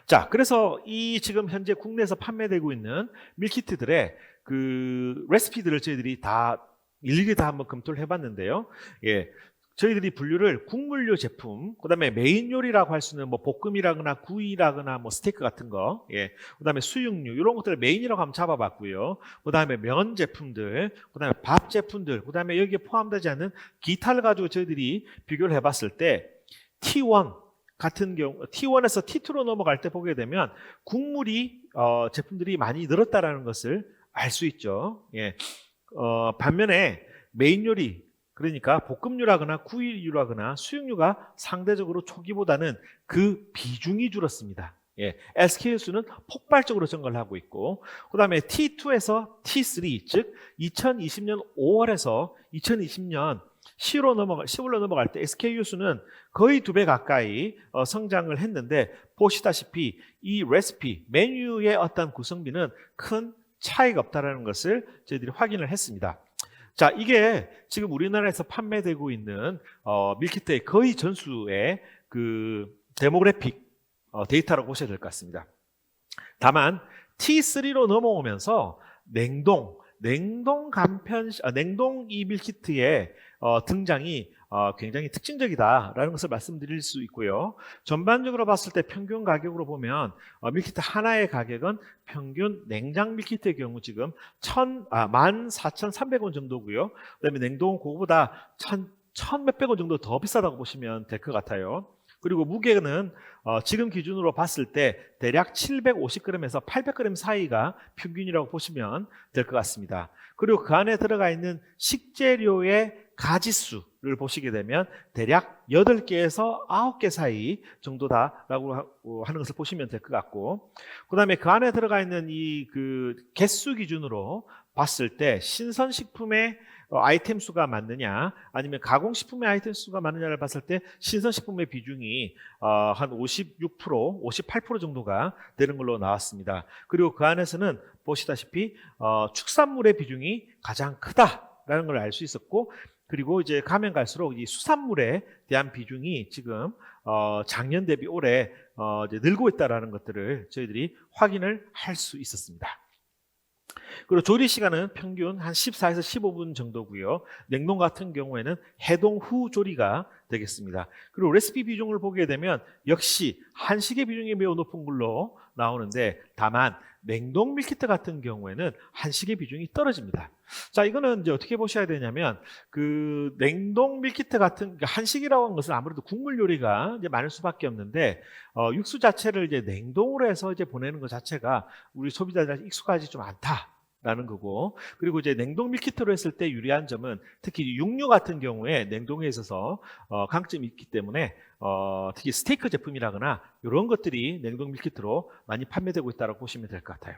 자, 그래서 이 지금 현재 국내에서 판매되고 있는 밀키트들의 그 레시피들을 저희들이 다 일일이 다 한번 검토를 해봤는데요. 예. 저희들이 분류를 국물류 제품, 그다음에 메인 요리라고 할 수 있는 뭐 볶음이라거나 구이라거나 뭐 스테이크 같은 거, 예, 그다음에 수육류 이런 것들을 메인이라고 한번 잡아봤고요. 그다음에 면 제품들, 그다음에 밥 제품들, 그다음에 여기에 포함되지 않는 기타를 가지고 저희들이 비교를 해봤을 때 T1 같은 경우, T1에서 T2로 넘어갈 때 보게 되면 국물이 제품들이 많이 늘었다라는 것을 알 수 있죠. 예, 반면에 메인 요리 그러니까 볶음류라거나 구이류라거나 수육류가 상대적으로 초기보다는 그 비중이 줄었습니다. 예, SKU 수는 폭발적으로 증가를 하고 있고, 그 다음에 T2에서 T3, 즉 2020년 5월에서 2020년 10월로 넘어갈 때 SKU 수는 거의 2배 가까이 성장을 했는데, 보시다시피 이 레시피, 메뉴의 어떤 구성비는 큰 차이가 없다는 것을 저희들이 확인을 했습니다. 자, 이게 지금 우리나라에서 판매되고 있는 밀키트의 거의 전수의 그 데모그래픽 데이터라고 보셔야 될 것 같습니다. 다만 T3로 넘어오면서 냉동 이 밀키트의 등장이 굉장히 특징적이다라는 것을 말씀드릴 수 있고요. 전반적으로 봤을 때 평균 가격으로 보면 밀키트 하나의 가격은 평균 냉장 밀키트의 경우 지금 14,300원 정도고요. 그다음에 냉동은 그거보다 1,000 몇백 원 정도 더 비싸다고 보시면 될 것 같아요. 그리고 무게는 지금 기준으로 봤을 때 대략 750g에서 800g 사이가 평균이라고 보시면 될 것 같습니다. 그리고 그 안에 들어가 있는 식재료의 가지수를 보시게 되면 대략 8개에서 9개 사이 정도다라고 하는 것을 보시면 될 것 같고, 그 다음에 그 안에 들어가 있는 이 그 개수 기준으로 봤을 때 신선식품의 아이템 수가 많느냐 아니면 가공식품의 아이템 수가 많느냐를 봤을 때 신선식품의 비중이 한 56%, 58% 정도가 되는 걸로 나왔습니다. 그리고 그 안에서는 보시다시피 축산물의 비중이 가장 크다라는 걸 알 수 있었고, 그리고 이제 가면 갈수록 이 수산물에 대한 비중이 지금 작년 대비 올해 이제 늘고 있다라는 것들을 저희들이 확인을 할 수 있었습니다. 그리고 조리 시간은 평균 한 14에서 15분 정도고요. 냉동 같은 경우에는 해동 후 조리가 되겠습니다. 그리고 레시피 비중을 보게 되면 역시 한식의 비중이 매우 높은 걸로 나오는데, 다만 냉동 밀키트 같은 경우에는 한식의 비중이 떨어집니다. 자, 이거는 이제 어떻게 보셔야 되냐면 그 냉동 밀키트 같은 한식이라고 하는 것은 아무래도 국물 요리가 이제 많을 수밖에 없는데 육수 자체를 이제 냉동으로 해서 이제 보내는 것 자체가 우리 소비자들한테 익숙하지 좀 않다라는 거고, 그리고 이제 냉동 밀키트로 했을 때 유리한 점은 특히 육류 같은 경우에 냉동에 있어서 강점이 있기 때문에 특히 스테이크 제품이라거나 이런 것들이 냉동 밀키트로 많이 판매되고 있다고 보시면 될 것 같아요.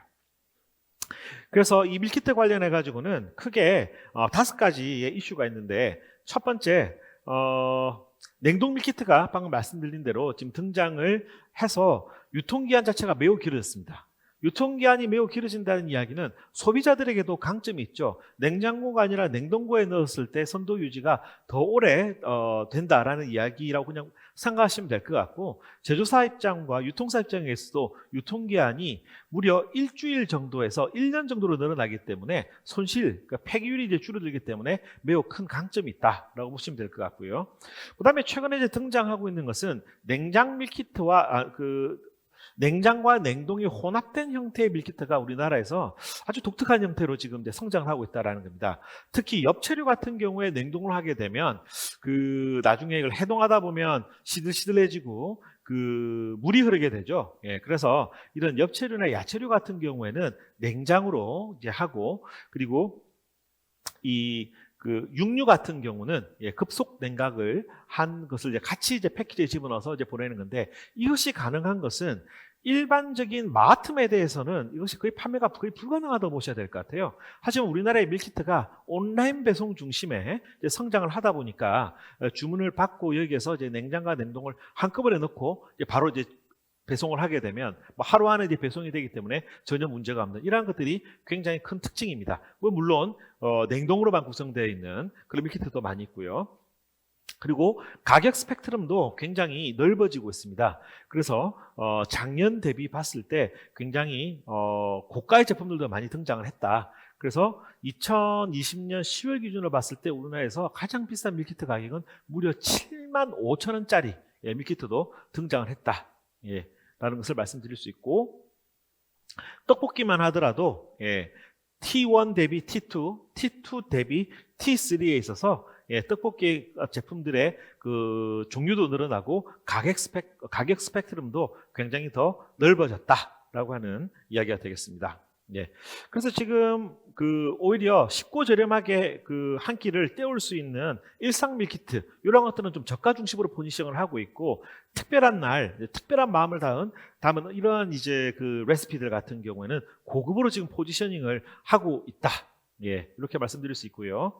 그래서 이 밀키트 관련해 가지고는 크게 5가지의 이슈가 있는데, 첫 번째 냉동 밀키트가 방금 말씀드린 대로 지금 등장을 해서 유통기한 자체가 매우 길어졌습니다. 유통기한이 매우 길어진다는 이야기는 소비자들에게도 강점이 있죠. 냉장고가 아니라 냉동고에 넣었을 때 선도 유지가 더 오래 된다라는 이야기라고 그냥 생각하시면 될 것 같고, 제조사 입장과 유통사 입장에서도 유통기한이 무려 일주일 정도에서 1년 정도로 늘어나기 때문에 손실, 그러니까 폐기율이 이제 줄어들기 때문에 매우 큰 강점이 있다라고 보시면 될 것 같고요. 그다음에 최근에 이제 등장하고 있는 것은 냉장 밀키트와 냉장과 냉동이 혼합된 형태의 밀키트가 우리나라에서 아주 독특한 형태로 지금 이제 성장을 하고 있다는 겁니다. 특히 엽채류 같은 경우에 냉동을 하게 되면 그 나중에 이걸 해동하다 보면 시들시들해지고 그 물이 흐르게 되죠. 예, 그래서 이런 엽채류나 야채류 같은 경우에는 냉장으로 이제 하고, 그리고 이 그 육류 같은 경우는 급속 냉각을 한 것을 이제 같이 이제 패키지에 집어넣어서 이제 보내는 건데, 이것이 가능한 것은 일반적인 마트에 대해서는 이것이 거의 판매가 거의 불가능하다고 보셔야 될 것 같아요. 하지만 우리나라의 밀키트가 온라인 배송 중심의 이제 성장을 하다 보니까 주문을 받고 여기에서 이제 냉장과 냉동을 한꺼번에 넣고 이제 바로 이제 배송을 하게 되면 뭐 하루 안에 이제 배송이 되기 때문에 전혀 문제가 없는 이러한 것들이 굉장히 큰 특징입니다. 뭐 물론 냉동으로만 구성되어 있는 그런 밀키트도 많이 있고요. 그리고 가격 스펙트럼도 굉장히 넓어지고 있습니다. 그래서 작년 대비 봤을 때 굉장히 고가의 제품들도 많이 등장을 했다. 그래서 2020년 10월 기준으로 봤을 때 우리나라에서 가장 비싼 밀키트 가격은 무려 75,000원짜리 밀키트도 등장을 했다. 라는 것을 말씀드릴 수 있고, 떡볶이만 하더라도 T1 대비 T2, T2 대비 T3에 있어서 떡볶이 제품들의 그 종류도 늘어나고 가격 스펙트럼도 굉장히 더 넓어졌다라고 하는 이야기가 되겠습니다. 그래서 지금 그 오히려 쉽고 저렴하게 그 한 끼를 때울 수 있는 일상 밀키트 이런 것들은 좀 저가 중심으로 포지션을 하고 있고, 특별한 날 특별한 마음을 담은 이러한 이제 그 레시피들 같은 경우에는 고급으로 지금 포지셔닝을 하고 있다. 이렇게 말씀드릴 수 있고요.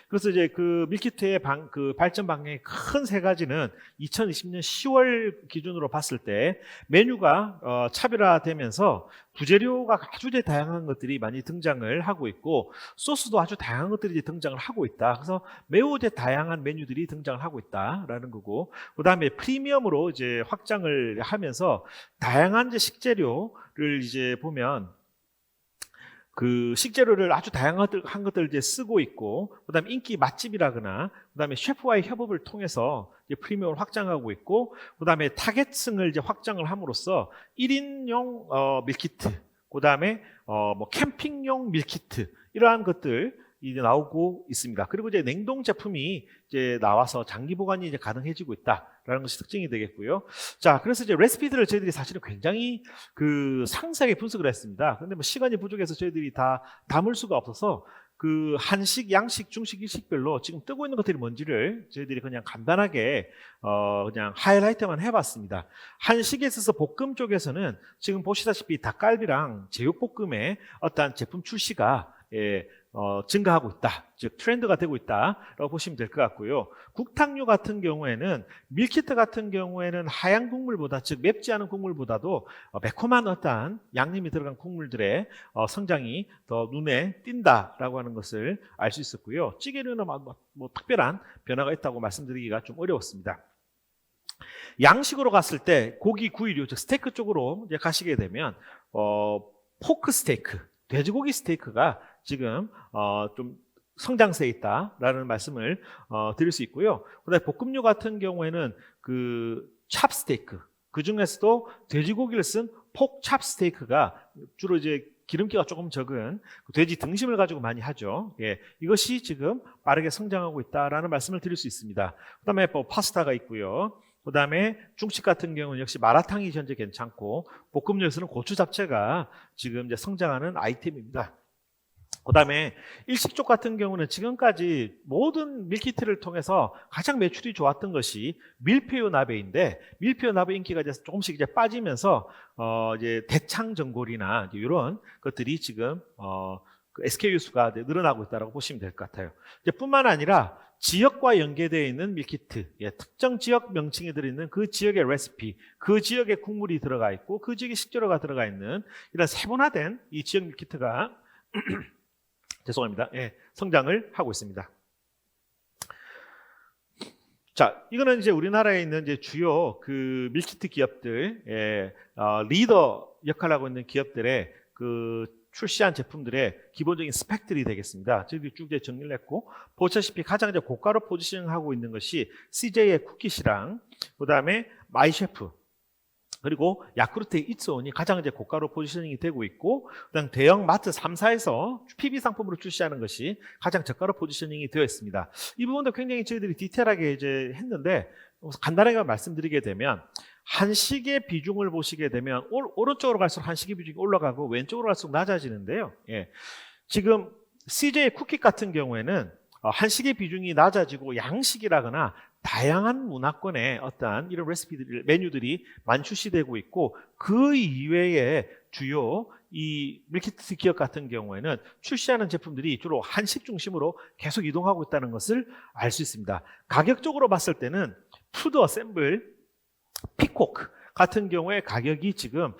그래서 이제 그 밀키트의 그 발전 방향의 큰 세 가지는 2020년 10월 기준으로 봤을 때 메뉴가 차별화되면서 부재료가 아주 다양한 것들이 많이 등장을 하고 있고, 소스도 아주 다양한 것들이 등장을 하고 있다. 그래서 매우 다양한 메뉴들이 등장을 하고 있다라는 거고, 그 다음에 프리미엄으로 이제 확장을 하면서 다양한 이제 식재료를 이제 보면 그 식재료를 아주 다양한 것들 이제 쓰고 있고, 그다음에 인기 맛집이라거나, 그다음에 셰프와의 협업을 통해서 이제 프리미엄을 확장하고 있고, 그다음에 타겟층을 이제 확장을 함으로써 1인용 밀키트, 그다음에 뭐 캠핑용 밀키트 이러한 것들 이제 나오고 있습니다. 그리고 이제 냉동 제품이 이제 나와서 장기 보관이 이제 가능해지고 있다라는 것이 특징이 되겠고요. 자, 그래서 이제 레시피들을 저희들이 사실은 굉장히 그 상세하게 분석을 했습니다. 근데 뭐 시간이 부족해서 저희들이 다 담을 수가 없어서 그 한식, 양식, 중식, 일식별로 지금 뜨고 있는 것들이 뭔지를 저희들이 그냥 간단하게 그냥 하이라이트만 해봤습니다. 한식에 있어서 볶음 쪽에서는 지금 보시다시피 닭갈비랑 제육볶음의 어떤 제품 출시가 증가하고 있다, 즉 트렌드가 되고 있다라고 보시면 될 것 같고요. 국탕류 같은 경우에는 밀키트 같은 경우에는 하얀 국물보다, 즉 맵지 않은 국물보다도 매콤한 어떤 양념이 들어간 국물들의 성장이 더 눈에 띈다라고 하는 것을 알 수 있었고요. 찌개류는 뭐 특별한 변화가 있다고 말씀드리기가 좀 어려웠습니다. 양식으로 갔을 때 고기 구이류, 즉 스테이크 쪽으로 이제 가시게 되면 포크 스테이크, 돼지고기 스테이크가 지금 좀 성장세에 있다라는 말씀을 드릴 수 있고요. 그다음에 볶음류 같은 경우에는 그 찹스테이크, 그 중에서도 돼지고기를 쓴 폭 찹스테이크가 주로 이제 기름기가 조금 적은 돼지 등심을 가지고 많이 하죠. 이것이 지금 빠르게 성장하고 있다라는 말씀을 드릴 수 있습니다. 그다음에 뭐 파스타가 있고요. 그 다음에 중식 같은 경우는 역시 마라탕이 현재 괜찮고, 볶음류에서는 고추 잡채가 지금 이제 성장하는 아이템입니다. 그 다음에 일식 쪽 같은 경우는 지금까지 모든 밀키트를 통해서 가장 매출이 좋았던 것이 밀푀유 나베인데, 밀푀유 나베 인기가 이제 조금씩 이제 빠지면서 이제 대창 전골이나 이런 것들이 지금 그 SKU 수가 늘어나고 있다고 보시면 될 것 같아요. 이제 뿐만 아니라 지역과 연계되어 있는 밀키트, 특정 지역 명칭이 들어있는 그 지역의 레시피, 그 지역의 국물이 들어가 있고 그 지역의 식재료가 들어가 있는 이런 세분화된 이 지역 밀키트가 죄송합니다. 성장을 하고 있습니다. 자, 이거는 이제 우리나라에 있는 이제 주요 그 밀키트 기업들, 리더 역할을 하고 있는 기업들의 그 출시한 제품들의 기본적인 스펙들이 되겠습니다. 저희들이 쭉 정리를 했고, 보시다시피 가장 이제 고가로 포지션하고 있는 것이 CJ의 쿠키시랑, 그 다음에 마이셰프, 그리고 야쿠르트의 이츠온이 가장 이제 고가로 포지셔닝이 되고 있고, 그다음 대형 마트 3사에서 PB 상품으로 출시하는 것이 가장 저가로 포지셔닝이 되어 있습니다. 이 부분도 굉장히 저희들이 디테일하게 이제 했는데, 간단하게 말씀드리게 되면 한식의 비중을 보시게 되면 오른쪽으로 갈수록 한식의 비중이 올라가고 왼쪽으로 갈수록 낮아지는데요. 예. 지금 CJ 쿠키 같은 경우에는 한식의 비중이 낮아지고 양식이라거나 다양한 문화권의 어떤 이런 레시피들, 메뉴들이 많이 출시되고 있고 그 이외에 주요 이 밀키트 기업 같은 경우에는 출시하는 제품들이 주로 한식 중심으로 계속 이동하고 있다는 것을 알 수 있습니다. 가격적으로 봤을 때는 푸드 어셈블, 피콕 같은 경우에 가격이 지금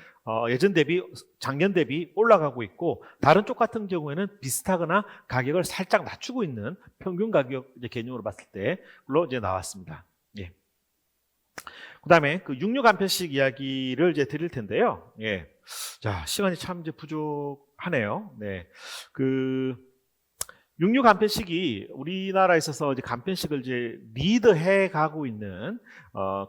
예전 대비 작년 대비 올라가고 있고 다른 쪽 같은 경우에는 비슷하거나 가격을 살짝 낮추고 있는 평균 가격 개념으로 봤을 때로 이제 나왔습니다. 예. 그다음에 그 육류 간편식 이야기를 이제 드릴 텐데요. 예. 자, 시간이 참 이제 부족하네요. 네. 그 육류 간편식이 우리나라에 있어서 이제 간편식을 이제 리드해 가고 있는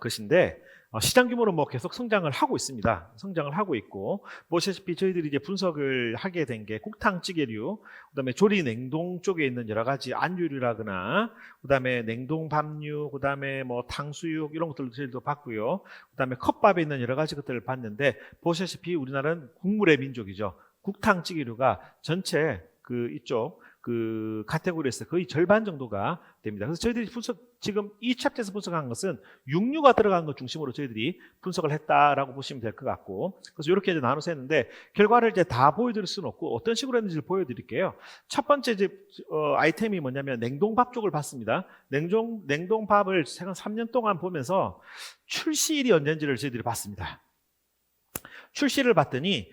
것인데 시장 규모는 뭐 계속 성장을 하고 있습니다. 성장을 하고 있고 보시다시피 저희들이 이제 분석을 하게 된 게 국탕찌개류, 그다음에 조리 냉동 쪽에 있는 여러 가지 안주류라거나 그다음에 냉동 밥류, 그다음에 뭐 탕수육 이런 것들도 저희도 봤고요. 그다음에 컵밥에 있는 여러 가지 것들을 봤는데 보시다시피 우리나라는 국물의 민족이죠. 국탕찌개류가 전체 그 이쪽 그 카테고리에서 거의 절반 정도가 됩니다. 그래서 저희들이 지금 이 챕터에서 분석한 것은 육류가 들어간 것 중심으로 저희들이 분석을 했다라고 보시면 될 것 같고, 그래서 이렇게 이제 나눠서 했는데 결과를 이제 다 보여드릴 수는 없고 어떤 식으로 했는지를 보여드릴게요. 첫 번째 이제 아이템이 뭐냐면 냉동밥 쪽을 봤습니다. 냉동밥을 최근 3년 동안 보면서 출시일이 언제인지를 저희들이 봤습니다. 출시를 봤더니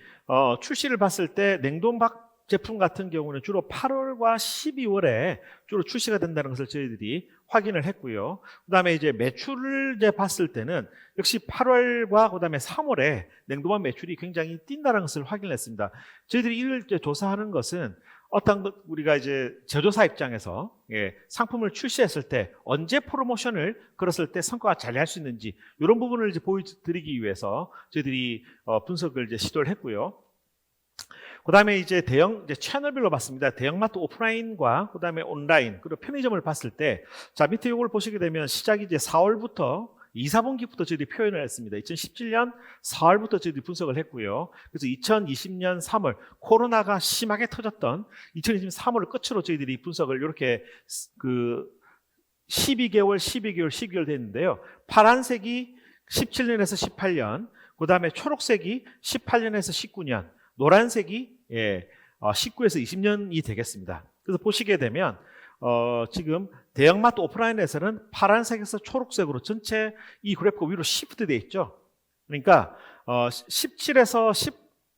출시를 봤을 때 냉동밥 제품 같은 경우는 주로 8월과 12월에 주로 출시가 된다는 것을 저희들이 확인을 했고요. 그다음에 이제 매출을 이제 봤을 때는 역시 8월과 그다음에 3월에 냉동밥 매출이 굉장히 뛴다는 것을 확인했습니다. 저희들이 이를 이제 조사하는 것은 어떤 우리가 이제 제조사 입장에서 상품을 출시했을 때 언제 프로모션을 걸었을 때 성과가 잘 날 수 있는지 이런 부분을 이제 보여드리기 위해서 저희들이 분석을 이제 시도를 했고요. 그 다음에 이제 채널별로 봤습니다. 대형마트 오프라인과 그 다음에 온라인, 그리고 편의점을 봤을 때, 자, 밑에 이걸 보시게 되면 시작이 이제 4월부터 2, 4분기부터 저희들이 표현을 했습니다. 2017년 4월부터 저희들이 분석을 했고요. 그래서 2020년 3월, 코로나가 심하게 터졌던 2020년 3월을 끝으로 저희들이 분석을 이렇게 12개월, 12개월 됐는데요. 파란색이 17년에서 18년, 그 다음에 초록색이 18년에서 19년, 노란색이 19에서 20년이 되겠습니다. 그래서 보시게 되면 지금 대형마트 오프라인에서는 파란색에서 초록색으로 전체 이 그래프가 위로 시프트 되어 있죠. 그러니까 17에서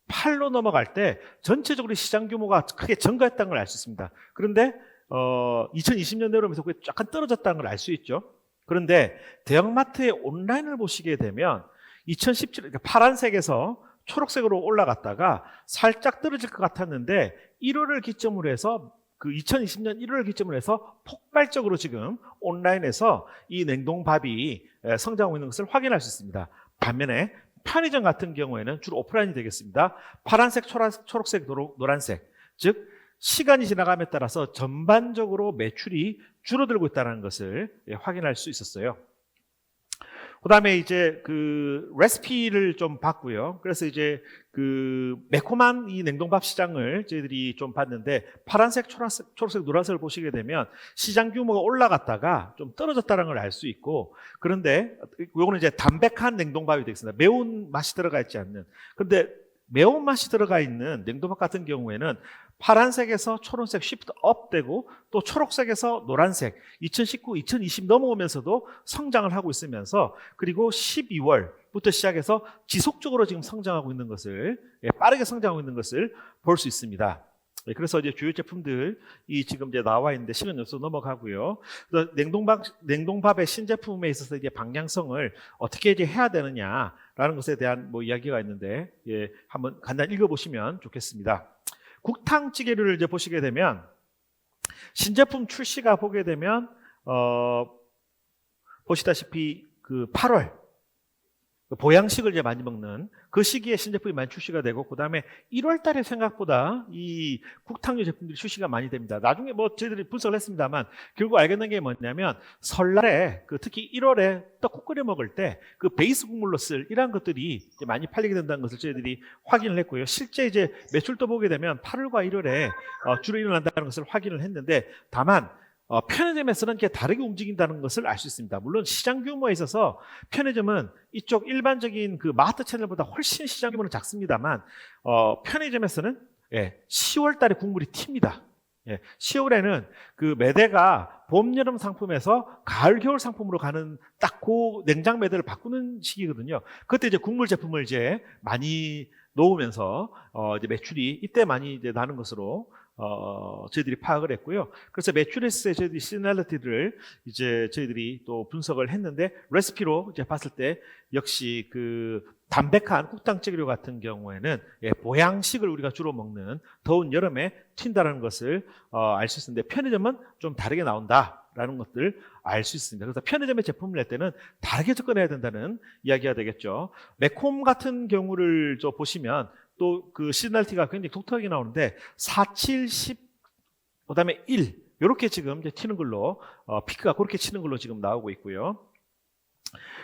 18로 넘어갈 때 전체적으로 시장 규모가 크게 증가했다는 걸 알 수 있습니다. 그런데 2020년대로 오면서 그게 약간 떨어졌다는 걸 알 수 있죠. 그런데 대형마트의 온라인을 보시게 되면 2017, 그러니까 파란색에서 초록색으로 올라갔다가 살짝 떨어질 것 같았는데 1월을 기점으로 해서 그 2020년 1월을 기점으로 해서 폭발적으로 지금 온라인에서 이 냉동밥이 성장하고 있는 것을 확인할 수 있습니다. 반면에 편의점 같은 경우에는 주로 오프라인이 되겠습니다. 파란색, 초록색, 노란색, 즉 시간이 지나감에 따라서 전반적으로 매출이 줄어들고 있다는 것을 확인할 수 있었어요. 그 다음에 이제 그 레시피를 좀 봤고요. 그래서 이제 그 매콤한 이 냉동밥 시장을 저희들이 좀 봤는데 파란색, 초록색, 노란색을 보시게 되면 시장 규모가 올라갔다가 좀 떨어졌다는 걸 알 수 있고, 그런데 요거는 이제 담백한 냉동밥이 되겠습니다. 매운 맛이 들어가 있지 않는. 그런데 매운맛이 들어가 있는 냉동밥 같은 경우에는 파란색에서 초록색 시프트 업 되고 또 초록색에서 노란색 2019, 2020 넘어오면서도 성장을 하고 있으면서 그리고 12월부터 시작해서 지속적으로 지금 성장하고 있는 것을 빠르게 성장하고 있는 것을 볼 수 있습니다. 그래서 이제 주요 제품들이 지금 이제 나와 있는데 시간 없어서 넘어가고요. 그래서 냉동밥의 신제품에 있어서 이제 방향성을 어떻게 이제 해야 되느냐라는 것에 대한 뭐 이야기가 있는데 한번 간단히 읽어보시면 좋겠습니다. 국탕찌개류를 이제 보시게 되면 신제품 출시가 보게 되면 보시다시피 그 8월 보양식을 이제 많이 먹는 그 시기에 신제품이 많이 출시가 되고, 그 다음에 1월 달에 생각보다 이 국탕류 제품들이 출시가 많이 됩니다. 나중에 뭐 저희들이 분석을 했습니다만 결국 알겠는 게 뭐냐면 설날에 특히 1월에 떡국 끓여 먹을 때 그 베이스 국물로 쓸 이러한 것들이 이제 많이 팔리게 된다는 것을 저희들이 확인을 했고요. 실제 이제 매출도 보게 되면 8월과 1월에 주로 일어난다는 것을 확인을 했는데, 다만 편의점에서는 이렇게 다르게 움직인다는 것을 알 수 있습니다. 물론 시장 규모에 있어서 편의점은 이쪽 일반적인 그 마트 채널보다 훨씬 시장 규모는 작습니다만, 편의점에서는 10월 달에 국물이 튑니다. 10월에는 그 매대가 봄, 여름 상품에서 가을, 겨울 상품으로 가는 딱 그 냉장 매대를 바꾸는 시기거든요. 그때 이제 국물 제품을 이제 많이 놓으면서 이제 매출이 이때 많이 이제 나는 것으로 저희들이 파악을 했고요. 그래서 매출에서의 저희들이 시즈널리티를 이제 저희들이 또 분석을 했는데, 레시피로 이제 봤을 때 역시 그 담백한 국탕찌개류 같은 경우에는 보양식을 우리가 주로 먹는 더운 여름에 튄다는 것을 알 수 있는데, 편의점은 좀 다르게 나온다라는 것들 알 수 있습니다. 그래서 편의점의 제품을 낼 때는 다르게 접근해야 된다는 이야기가 되겠죠. 매콤 같은 경우를 보시면 또 그 시즈널티가 굉장히 독특하게 나오는데 4, 7, 10, 그다음에 1 이렇게 지금 이제 튀는 걸로 피크가 그렇게 치는 걸로 지금 나오고 있고요.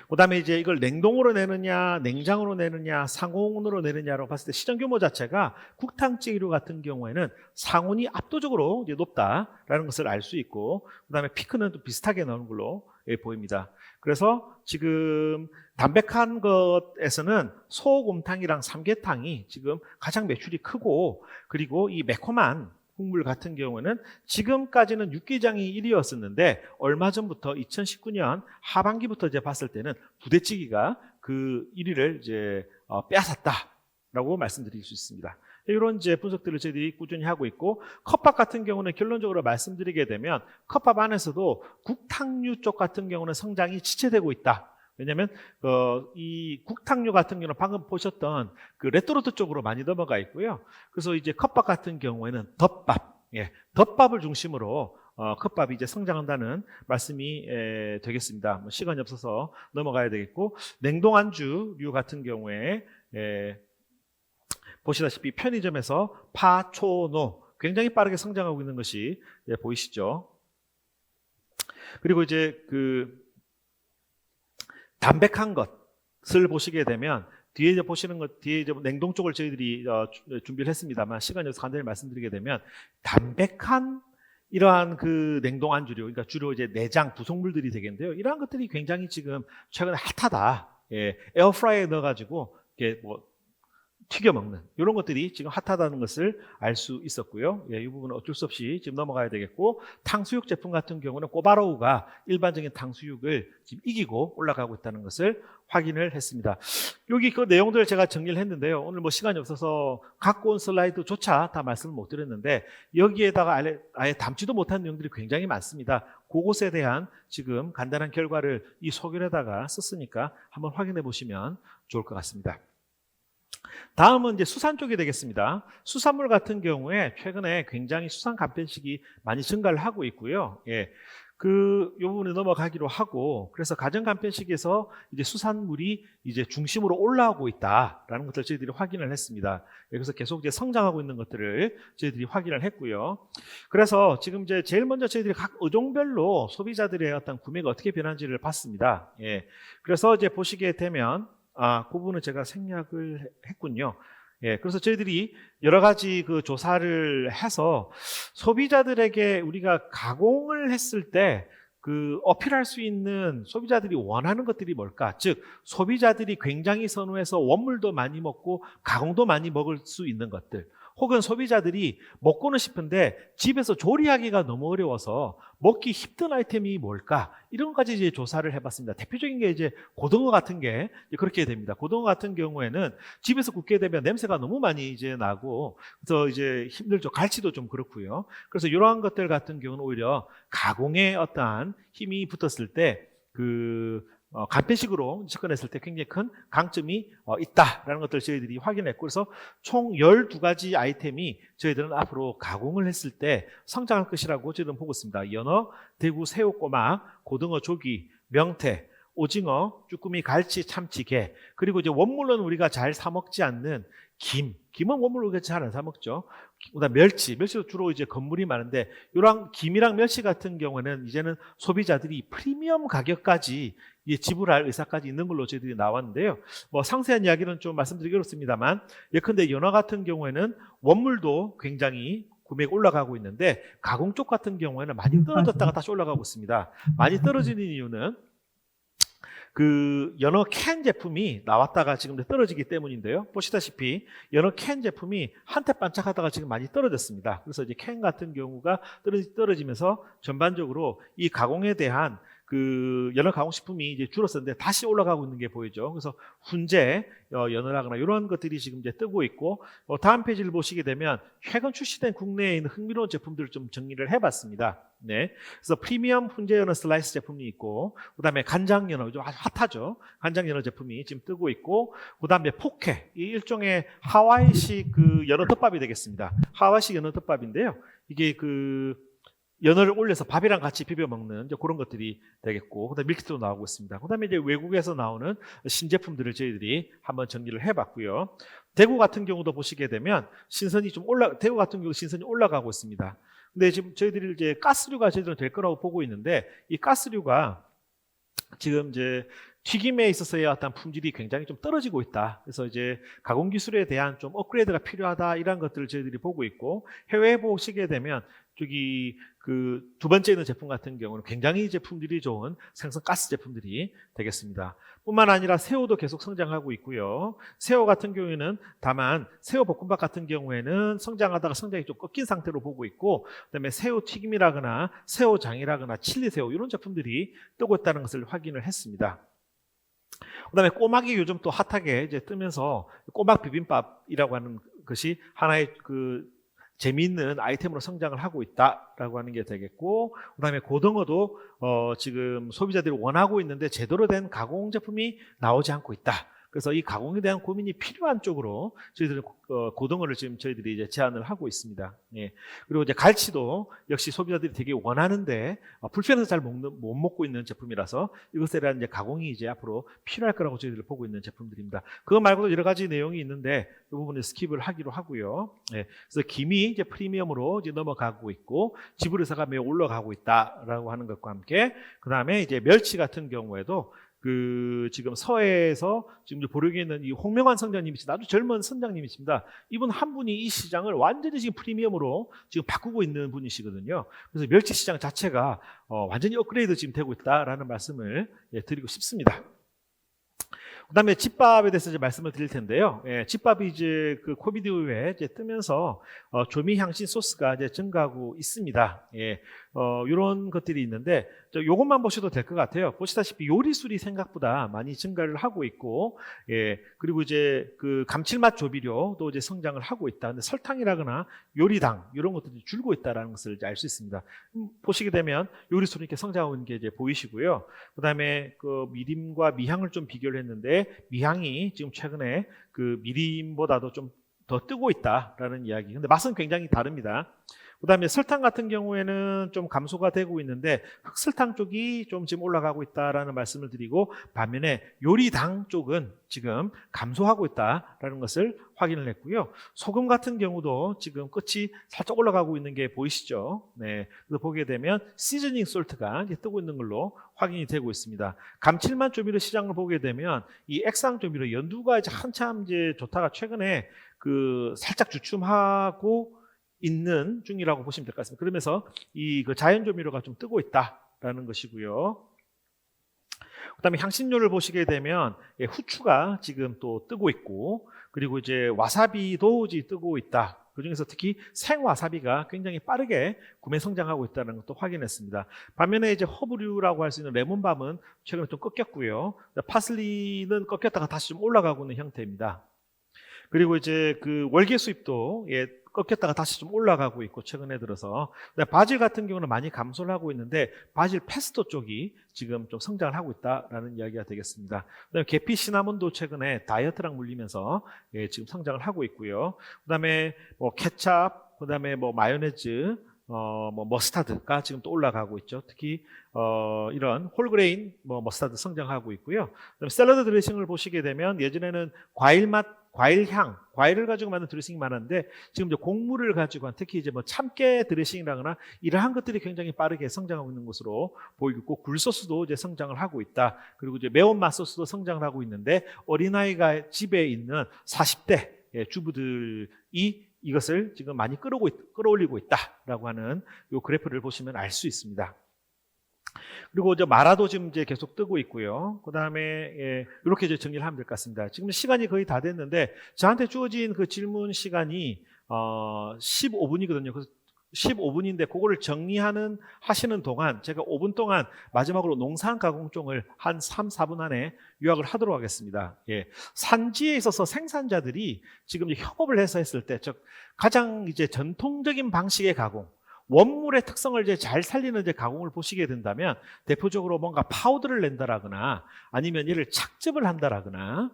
그다음에 이제 이걸 냉동으로 내느냐, 냉장으로 내느냐, 상온으로 내느냐라고 봤을 때 시장 규모 자체가 국탕찌개류 같은 경우에는 상온이 압도적으로 이제 높다라는 것을 알 수 있고, 그다음에 피크는 또 비슷하게 나오는 걸로 보입니다. 그래서 지금 담백한 것에서는 소곰탕이랑 삼계탕이 지금 가장 매출이 크고, 그리고 이 매콤한 국물 같은 경우는 지금까지는 육개장이 1위였었는데 얼마 전부터 2019년 하반기부터 이제 봤을 때는 부대찌개가 그 1위를 이제 빼앗았다라고 말씀드릴 수 있습니다. 이런 이제 분석들을 저희들이 꾸준히 하고 있고, 컵밥 같은 경우는 결론적으로 말씀드리게 되면 컵밥 안에서도 국탕류 쪽 같은 경우는 성장이 지체되고 있다. 왜냐하면 이 국탕류 같은 경우는 방금 보셨던 그 레토르트 쪽으로 많이 넘어가 있고요. 그래서 이제 컵밥 같은 경우에는 덮밥, 덮밥을 중심으로 컵밥이 이제 성장한다는 말씀이 되겠습니다. 뭐 시간이 없어서 넘어가야 되겠고, 냉동 안주류 같은 경우에 보시다시피 편의점에서 파, 초, 노 굉장히 빠르게 성장하고 있는 것이 보이시죠? 그리고 이제 그 담백한 것을 보시게 되면 뒤에 이제 보시는 것, 뒤에 이제 냉동 쪽을 저희들이 준비를 했습니다만 시간이 없어서 간단히 말씀드리게 되면, 담백한 이러한 그 냉동 안주류, 그러니까 주로 이제 내장, 부속물들이 되겠는데요. 이러한 것들이 굉장히 지금 최근에 핫하다. 에어프라이어에 넣어가지고 이렇게 뭐 튀겨 먹는 이런 것들이 지금 핫하다는 것을 알 수 있었고요. 이 부분은 어쩔 수 없이 지금 넘어가야 되겠고, 탕수육 제품 같은 경우는 꼬바로우가 일반적인 탕수육을 지금 이기고 올라가고 있다는 것을 확인을 했습니다. 여기 그 내용들을 제가 정리를 했는데요. 오늘 뭐 시간이 없어서 갖고 온 슬라이드조차 다 말씀을 못 드렸는데, 여기에다가 아예 담지도 못한 내용들이 굉장히 많습니다. 그것에 대한 지금 간단한 결과를 이 소견에다가 썼으니까 한번 확인해 보시면 좋을 것 같습니다. 다음은 이제 수산 쪽이 되겠습니다. 수산물 같은 경우에 최근에 굉장히 수산 간편식이 많이 증가를 하고 있고요. 그 부분에 넘어가기로 하고, 그래서 가정 간편식에서 이제 수산물이 이제 중심으로 올라오고 있다라는 것을 저희들이 확인을 했습니다. 그래서 계속 이제 성장하고 있는 것들을 저희들이 확인을 했고요. 그래서 지금 이제 제일 먼저 저희들이 각 어종별로 소비자들의 어떤 구매가 어떻게 변한지를 봤습니다. 그래서 이제 보시게 되면 그 부분은 제가 생략을 했군요. 그래서 저희들이 여러 가지 그 조사를 해서 소비자들에게 우리가 가공을 했을 때 그 어필할 수 있는 소비자들이 원하는 것들이 뭘까? 즉, 소비자들이 굉장히 선호해서 원물도 많이 먹고 가공도 많이 먹을 수 있는 것들, 혹은 소비자들이 먹고는 싶은데 집에서 조리하기가 너무 어려워서 먹기 힘든 아이템이 뭘까? 이런 것까지 이제 조사를 해봤습니다. 대표적인 게 이제 고등어 같은 게 그렇게 됩니다. 고등어 같은 경우에는 집에서 굽게 되면 냄새가 너무 많이 이제 나고, 그래서 이제 힘들죠. 갈치도 좀 그렇고요. 그래서 이러한 것들 같은 경우는 오히려 가공에 어떠한 힘이 붙었을 때 간편식으로 접근했을 때 굉장히 큰 강점이 있다라는 것들을 저희들이 확인했고, 그래서 총 12가지 아이템이 저희들은 앞으로 가공을 했을 때 성장할 것이라고 저희들은 보고 있습니다. 연어, 대구, 새우, 꼬막, 고등어, 조기, 명태, 오징어, 쭈꾸미, 갈치, 참치, 게, 그리고 이제 원물로는 우리가 잘 사 먹지 않는 김은 원물로 우리가 잘 안 사 먹죠. 그다음 멸치도 주로 이제 건물이 많은데 이런 김이랑 멸치 같은 경우는 이제는 소비자들이 프리미엄 가격까지 지불할 의사까지 있는 걸로 저희들이 나왔는데요. 뭐 상세한 이야기는 좀 말씀드리기 어렵습니다만 예컨대 연어 같은 경우에는 원물도 굉장히 구매가 올라가고 있는데 가공 쪽 같은 경우에는 많이 떨어졌다가 다시 올라가고 있습니다. 많이 떨어지는 이유는 그 연어 캔 제품이 나왔다가 지금 떨어지기 때문인데요. 보시다시피 연어 캔 제품이 한때 반짝하다가 지금 많이 떨어졌습니다. 그래서 이제 캔 같은 경우가 떨어지면서 전반적으로 이 가공에 대한 그 연어 가공식품이 이제 줄었었는데 다시 올라가고 있는 게 보이죠. 그래서 훈제, 연어라거나 이런 것들이 지금 이제 뜨고 있고, 다음 페이지를 보시게 되면 최근 출시된 국내에 있는 흥미로운 제품들을 좀 정리를 해봤습니다. 네, 그래서 프리미엄 훈제 연어 슬라이스 제품이 있고, 그다음에 간장 연어, 좀 아주 핫하죠. 간장 연어 제품이 지금 뜨고 있고, 그다음에 포케, 이 일종의 하와이식 그 연어 덮밥이 되겠습니다. 하와이식 연어 덮밥인데요. 이게 그 연어를 올려서 밥이랑 같이 비벼 먹는 이제 그런 것들이 되겠고, 그다음에 밀키트도 나오고 있습니다. 그다음에 이제 외국에서 나오는 신제품들을 저희들이 한번 정리를 해봤고요. 대구 같은 경우도 보시게 되면 대구 같은 경우 신선이 올라가고 있습니다. 근데 지금 저희들이 이제 가스류가 저희들은 될 거라고 보고 있는데, 이 가스류가 지금 이제 튀김에 있어서의 어떤 품질이 굉장히 좀 떨어지고 있다. 그래서 이제 가공 기술에 대한 좀 업그레이드가 필요하다, 이런 것들을 저희들이 보고 있고, 해외에 보시게 되면 저기 그 두 번째 있는 제품 같은 경우는 굉장히 이제 품질이 좋은 생선 가스 제품들이 되겠습니다. 뿐만 아니라 새우도 계속 성장하고 있고요. 새우 같은 경우에는 다만 새우 볶음밥 같은 경우에는 성장하다가 성장이 좀 꺾인 상태로 보고 있고, 그다음에 새우 튀김이라거나 새우장이라거나 칠리새우 이런 제품들이 뜨고 있다는 것을 확인을 했습니다. 그다음에 꼬막이 요즘 또 핫하게 이제 뜨면서 꼬막 비빔밥이라고 하는 것이 하나의 그 재미있는 아이템으로 성장을 하고 있다라고 하는 게 되겠고, 그다음에 고등어도 지금 소비자들이 원하고 있는데 제대로 된 가공 제품이 나오지 않고 있다. 그래서 이 가공에 대한 고민이 필요한 쪽으로 저희들은 고등어를 지금 저희들이 이제 제안을 하고 있습니다. 예. 그리고 이제 갈치도 역시 소비자들이 되게 원하는데 불편해서 잘 못 먹고 있는 제품이라서 이것에 대한 이제 가공이 이제 앞으로 필요할 거라고 저희들이 보고 있는 제품들입니다. 그거 말고도 여러 가지 내용이 있는데 이 부분을 스킵을 하기로 하고요. 예. 그래서 김이 이제 프리미엄으로 이제 넘어가고 있고 지불 의사가 매우 올라가고 있다라고 하는 것과 함께, 그 다음에 이제 멸치 같은 경우에도 그 지금 서해에서 지금 보력에 있는 이 홍명환 선장님이 아주 젊은 선장님이십니다. 이분 한 분이 이 시장을 완전히 지금 프리미엄으로 지금 바꾸고 있는 분이시거든요. 그래서 멸치 시장 자체가 완전히 업그레이드 지금 되고 있다라는 말씀을 드리고 싶습니다. 그다음에 집밥에 대해서 이제 말씀을 드릴 텐데요. 예, 집밥이 이제 그 코비드 이후에 이제 뜨면서 조미 향신 소스가 이제 증가하고 있습니다. 예, 이런 것들이 있는데 요것만 보셔도 될 것 같아요. 보시다시피 요리술이 생각보다 많이 증가를 하고 있고, 예, 그리고 이제 그 감칠맛 조미료도 이제 성장을 하고 있다. 근데 설탕이라거나 요리당 이런 것들이 줄고 있다라는 것을 알 수 있습니다. 보시게 되면 요리술이 이렇게 성장하고 있는 게 이제 보이시고요. 그다음에 그 미림과 미향을 좀 비교를 했는데 미향이 지금 최근에 그 미림보다도 좀 더 뜨고 있다라는 이야기. 근데 맛은 굉장히 다릅니다. 그다음에 설탕 같은 경우에는 좀 감소가 되고 있는데 흑설탕 쪽이 좀 지금 올라가고 있다라는 말씀을 드리고, 반면에 요리당 쪽은 지금 감소하고 있다라는 것을 확인을 했고요. 소금 같은 경우도 지금 끝이 살짝 올라가고 있는 게 보이시죠? 네, 그래서 보게 되면 시즈닝 솔트가 이제 뜨고 있는 걸로 확인이 되고 있습니다. 감칠맛 조미료 시장을 보게 되면 이 액상 조미료 연두가 이제 한참 이제 좋다가 최근에 그 살짝 주춤하고 있는 중이라고 보시면 될 것 같습니다. 그러면서 이 그 자연 조미료가 좀 뜨고 있다라는 것이고요. 그다음에 향신료를 보시게 되면 후추가 지금 또 뜨고 있고, 그리고 이제 와사비도 이제 뜨고 있다. 그중에서 특히 생와사비가 굉장히 빠르게 구매 성장하고 있다는 것도 확인했습니다. 반면에 이제 허브류라고 할 수 있는 레몬밤은 최근에 좀 꺾였고요. 파슬리는 꺾였다가 다시 좀 올라가고 있는 형태입니다. 그리고 이제 그 월계 수입도 꺾였다가 다시 좀 올라가고 있고 최근에 들어서. 바질 같은 경우는 많이 감소를 하고 있는데 바질 페스토 쪽이 지금 좀 성장을 하고 있다라는 이야기가 되겠습니다. 그다음에 계피 시나몬도 최근에 다이어트랑 물리면서 지금 성장을 하고 있고요. 그다음에 뭐 케찹, 그다음에 뭐 마요네즈, 뭐 머스타드가 지금 또 올라가고 있죠. 특히 이런 홀그레인 머스타드 성장하고 있고요. 그다음에 샐러드 드레싱을 보시게 되면 예전에는 과일 맛, 과일 향, 과일을 가지고 만든 드레싱이 많았는데 지금 이제 곡물을 가지고 한 특히 이제 뭐 참깨 드레싱이라거나 이러한 것들이 굉장히 빠르게 성장하고 있는 것으로 보이고 있고 굴소스도 이제 성장을 하고 있다. 그리고 이제 매운맛 소스도 성장을 하고 있는데 어린아이가 집에 있는 40대 주부들이 이것을 지금 많이 끌어올리고 있다라고 하는 이 그래프를 보시면 알 수 있습니다. 그리고 이제 마라도 지금 이제 계속 뜨고 있고요. 그 다음에 이렇게 이제 정리를 하면 될 것 같습니다. 지금 시간이 거의 다 됐는데 저한테 주어진 그 질문 시간이 15분이거든요. 그래서 15분인데 그거를 하시는 동안 제가 5분 동안 마지막으로 농산 가공종을 한 3, 4분 안에 요약을 하도록 하겠습니다. 산지에 있어서 생산자들이 지금 이제 협업을 해서 했을 때, 즉 가장 이제 전통적인 방식의 가공, 원물의 특성을 이제 잘 살리는 이제 가공을 보시게 된다면 대표적으로 뭔가 파우더를 낸다라거나 아니면 이를 착즙을 한다라거나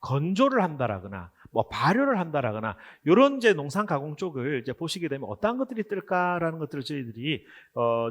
건조를 한다라거나 뭐 발효를 한다라거나 이런 이제 농산 가공 쪽을 이제 보시게 되면 어떤 것들이 뜰까라는 것들을 저희들이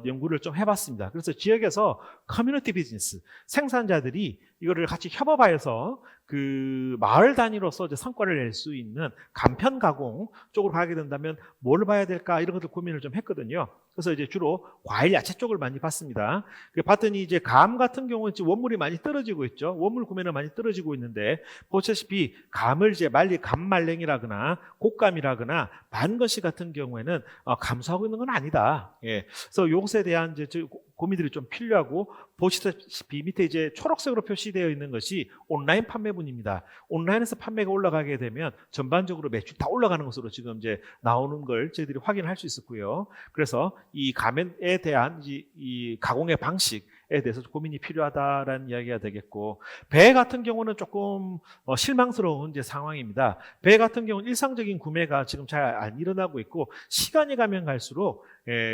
연구를 좀 해봤습니다. 그래서 지역에서 커뮤니티 비즈니스 생산자들이 이거를 같이 협업하여서 그 마을 단위로서 이제 성과를 낼 수 있는 간편 가공 쪽으로 가게 된다면 뭘 봐야 될까 이런 것들 고민을 좀 했거든요. 그래서 이제 주로 과일 야채 쪽을 많이 봤습니다. 봤더니 이제 감 같은 경우는 지금 원물이 많이 떨어지고 있죠. 원물 구매는 많이 떨어지고 있는데 보시다시피 감을 이제 감말랭이라거나 곶감이라거나 반거시 같은 경우에는 감소하고 있는 건 아니다. 그래서 이것에 대한 이제 고민들이 좀 필요하고 보시다시피 밑에 이제 초록색으로 표시되어 있는 것이 온라인 판매분입니다. 온라인에서 판매가 올라가게 되면 전반적으로 매출 다 올라가는 것으로 지금 이제 나오는 걸 저희들이 확인할 수 있었고요. 그래서 이 가면에 대한 이 가공의 방식에 대해서 고민이 필요하다라는 이야기가 되겠고, 배 같은 경우는 조금 실망스러운 이제 상황입니다. 배 같은 경우는 일상적인 구매가 지금 잘 안 일어나고 있고 시간이 가면 갈수록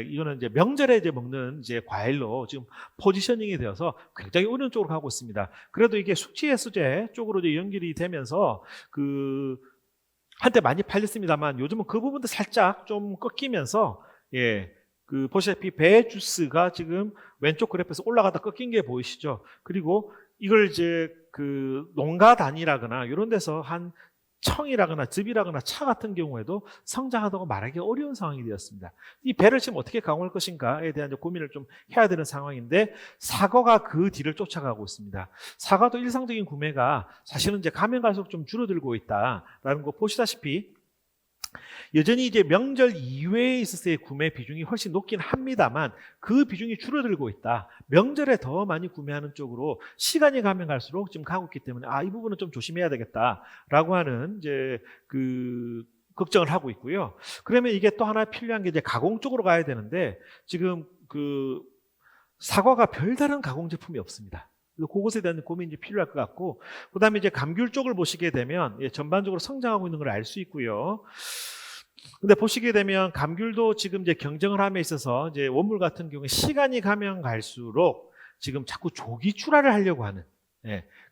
이거는 이제 명절에 이제 먹는 이제 과일로 지금 포지셔닝이 되어서 굉장히 어려운 쪽으로 가고 있습니다. 그래도 이게 숙취해소제 쪽으로 이제 연결이 되면서 한때 많이 팔렸습니다만 요즘은 그 부분도 살짝 좀 꺾이면서 보시다시피 배 주스가 지금 왼쪽 그래프에서 올라가다 꺾인 게 보이시죠? 그리고 이걸 이제 농가 단위라거나 이런 데서 한 청이라거나 즙이라거나 차 같은 경우에도 성장하다고 말하기 어려운 상황이 되었습니다. 이 배를 지금 어떻게 가공할 것인가에 대한 고민을 좀 해야 되는 상황인데 사과가 그 뒤를 쫓아가고 있습니다. 사과도 일상적인 구매가 사실은 이제 가면 갈수록 좀 줄어들고 있다라는 거 보시다시피 여전히 이제 명절 이외에 있어서의 구매 비중이 훨씬 높긴 합니다만 그 비중이 줄어들고 있다. 명절에 더 많이 구매하는 쪽으로 시간이 가면 갈수록 지금 가고 있기 때문에 이 부분은 좀 조심해야 되겠다라고 하는 이제 걱정을 하고 있고요. 그러면 이게 또 하나 필요한 게 이제 가공 쪽으로 가야 되는데 지금 사과가 별다른 가공 제품이 없습니다. 그것에 대한 고민이 필요할 것 같고, 그 다음에 이제 감귤 쪽을 보시게 되면 전반적으로 성장하고 있는 걸 알 수 있고요. 근데 보시게 되면 감귤도 지금 이제 경쟁을 함에 있어서 이제 원물 같은 경우에 시간이 가면 갈수록 지금 자꾸 조기 출하를 하려고 하는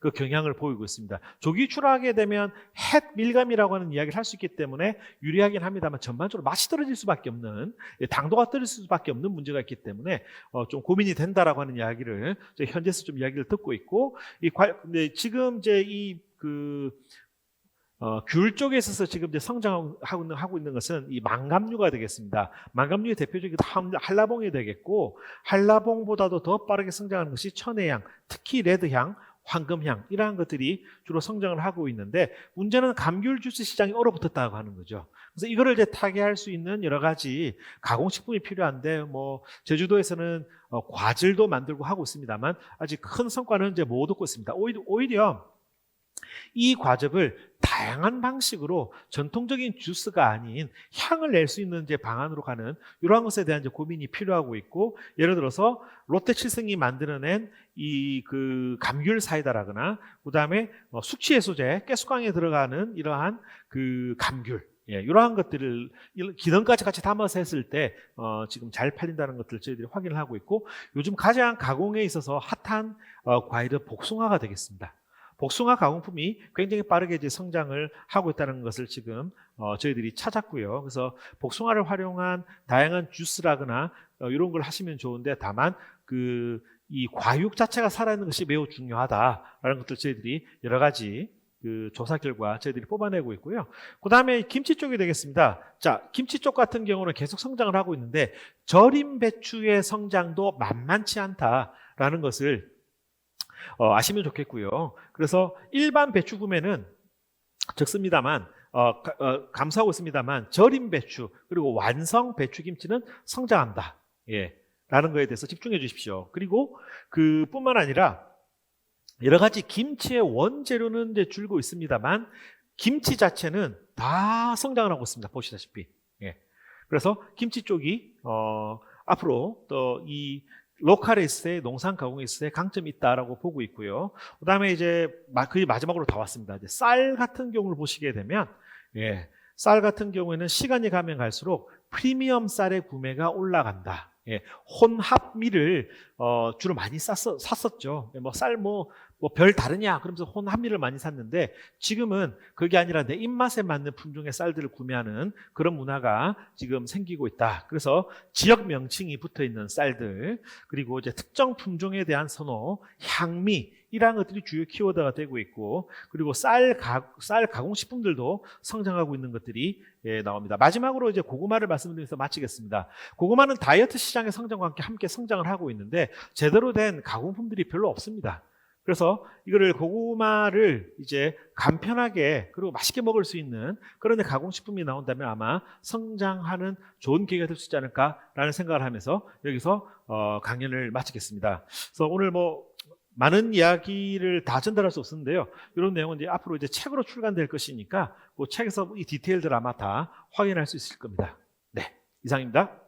그 경향을 보이고 있습니다. 조기 출하하게 되면 햇 밀감이라고 하는 이야기를 할 수 있기 때문에 유리하긴 합니다만 전반적으로 맛이 떨어질 수밖에 없는, 당도가 떨어질 수밖에 없는 문제가 있기 때문에 좀 고민이 된다라고 하는 이야기를 현재에서 좀 이야기를 듣고 있고, 근데 지금 이제 귤 쪽에 있어서 지금 이제 성장하고 있는 것은 이 망감류가 되겠습니다. 망감류의 대표적인 한라봉이 되겠고, 한라봉보다도 더 빠르게 성장하는 것이 천혜향, 특히 레드향, 황금향 이러한 것들이 주로 성장을 하고 있는데 문제는 감귤 주스 시장이 얼어붙었다고 하는 거죠. 그래서 이거를 이제 타개할 수 있는 여러 가지 가공식품이 필요한데 제주도에서는 과즙도 만들고 하고 있습니다만 아직 큰 성과는 이제 못 얻고 있습니다. 오히려 이 과즙을 다양한 방식으로 전통적인 주스가 아닌 향을 낼 수 있는 이제 방안으로 가는 이러한 것에 대한 이제 고민이 필요하고 있고, 예를 들어서 롯데칠성이 만들어낸 이 감귤 사이다라거나 그다음에 숙취해소제 깨수강에 들어가는 이러한 감귤 이러한 것들을 기능까지 같이 담아서 했을 때 지금 잘 팔린다는 것들을 저희들이 확인을 하고 있고, 요즘 가장 가공에 있어서 핫한 과일은 복숭아가 되겠습니다. 복숭아 가공품이 굉장히 빠르게 이제 성장을 하고 있다는 것을 지금 저희들이 찾았고요. 그래서 복숭아를 활용한 다양한 주스라거나 이런 걸 하시면 좋은데, 다만 이 과육 자체가 살아있는 것이 매우 중요하다라는 것들 저희들이 여러 가지 조사 결과 저희들이 뽑아내고 있고요. 그 다음에 김치 쪽이 되겠습니다. 자, 김치 쪽 같은 경우는 계속 성장을 하고 있는데 절임 배추의 성장도 만만치 않다라는 것을 아시면 좋겠고요. 그래서 일반 배추 구매는 적습니다만 감사하고 있습니다만 절임 배추 그리고 완성 배추 김치는 성장한다. 예, 라는 거에 대해서 집중해 주십시오. 그리고 뿐만 아니라 여러 가지 김치의 원재료는 이제 줄고 있습니다만 김치 자체는 다 성장을 하고 있습니다. 보시다시피. 예. 그래서 김치 쪽이 앞으로 또 이 로컬에스의 농산 가공에스의 강점이 있다라고 보고 있고요. 그다음에 이제 거의 마지막으로 다 왔습니다. 이제 쌀 같은 경우를 보시게 되면, 예, 쌀 같은 경우에는 시간이 가면 갈수록 프리미엄 쌀의 구매가 올라간다. 예, 혼합밀을 주로 많이 샀었죠. 쌀 별 다르냐 그러면서 혼합밀을 많이 샀는데 지금은 그게 아니라 내 입맛에 맞는 품종의 쌀들을 구매하는 그런 문화가 지금 생기고 있다. 그래서 지역 명칭이 붙어 있는 쌀들, 그리고 이제 특정 품종에 대한 선호, 향미, 이러한 것들이 주요 키워드가 되고 있고, 그리고 쌀 가공식품들도 성장하고 있는 것들이 나옵니다. 마지막으로 이제 고구마를 말씀드리면서 마치겠습니다. 고구마는 다이어트 시장의 성장과 함께 성장을 하고 있는데 제대로 된 가공품들이 별로 없습니다. 그래서 이거를 고구마를 이제 간편하게 그리고 맛있게 먹을 수 있는 그런 가공식품이 나온다면 아마 성장하는 좋은 계기가 될 수 있지 않을까라는 생각을 하면서 여기서 강연을 마치겠습니다. 그래서 오늘 많은 이야기를 다 전달할 수 없었는데요. 이런 내용은 이제 앞으로 이제 책으로 출간될 것이니까 그 책에서 이 디테일들 아마 다 확인할 수 있을 겁니다. 네, 이상입니다.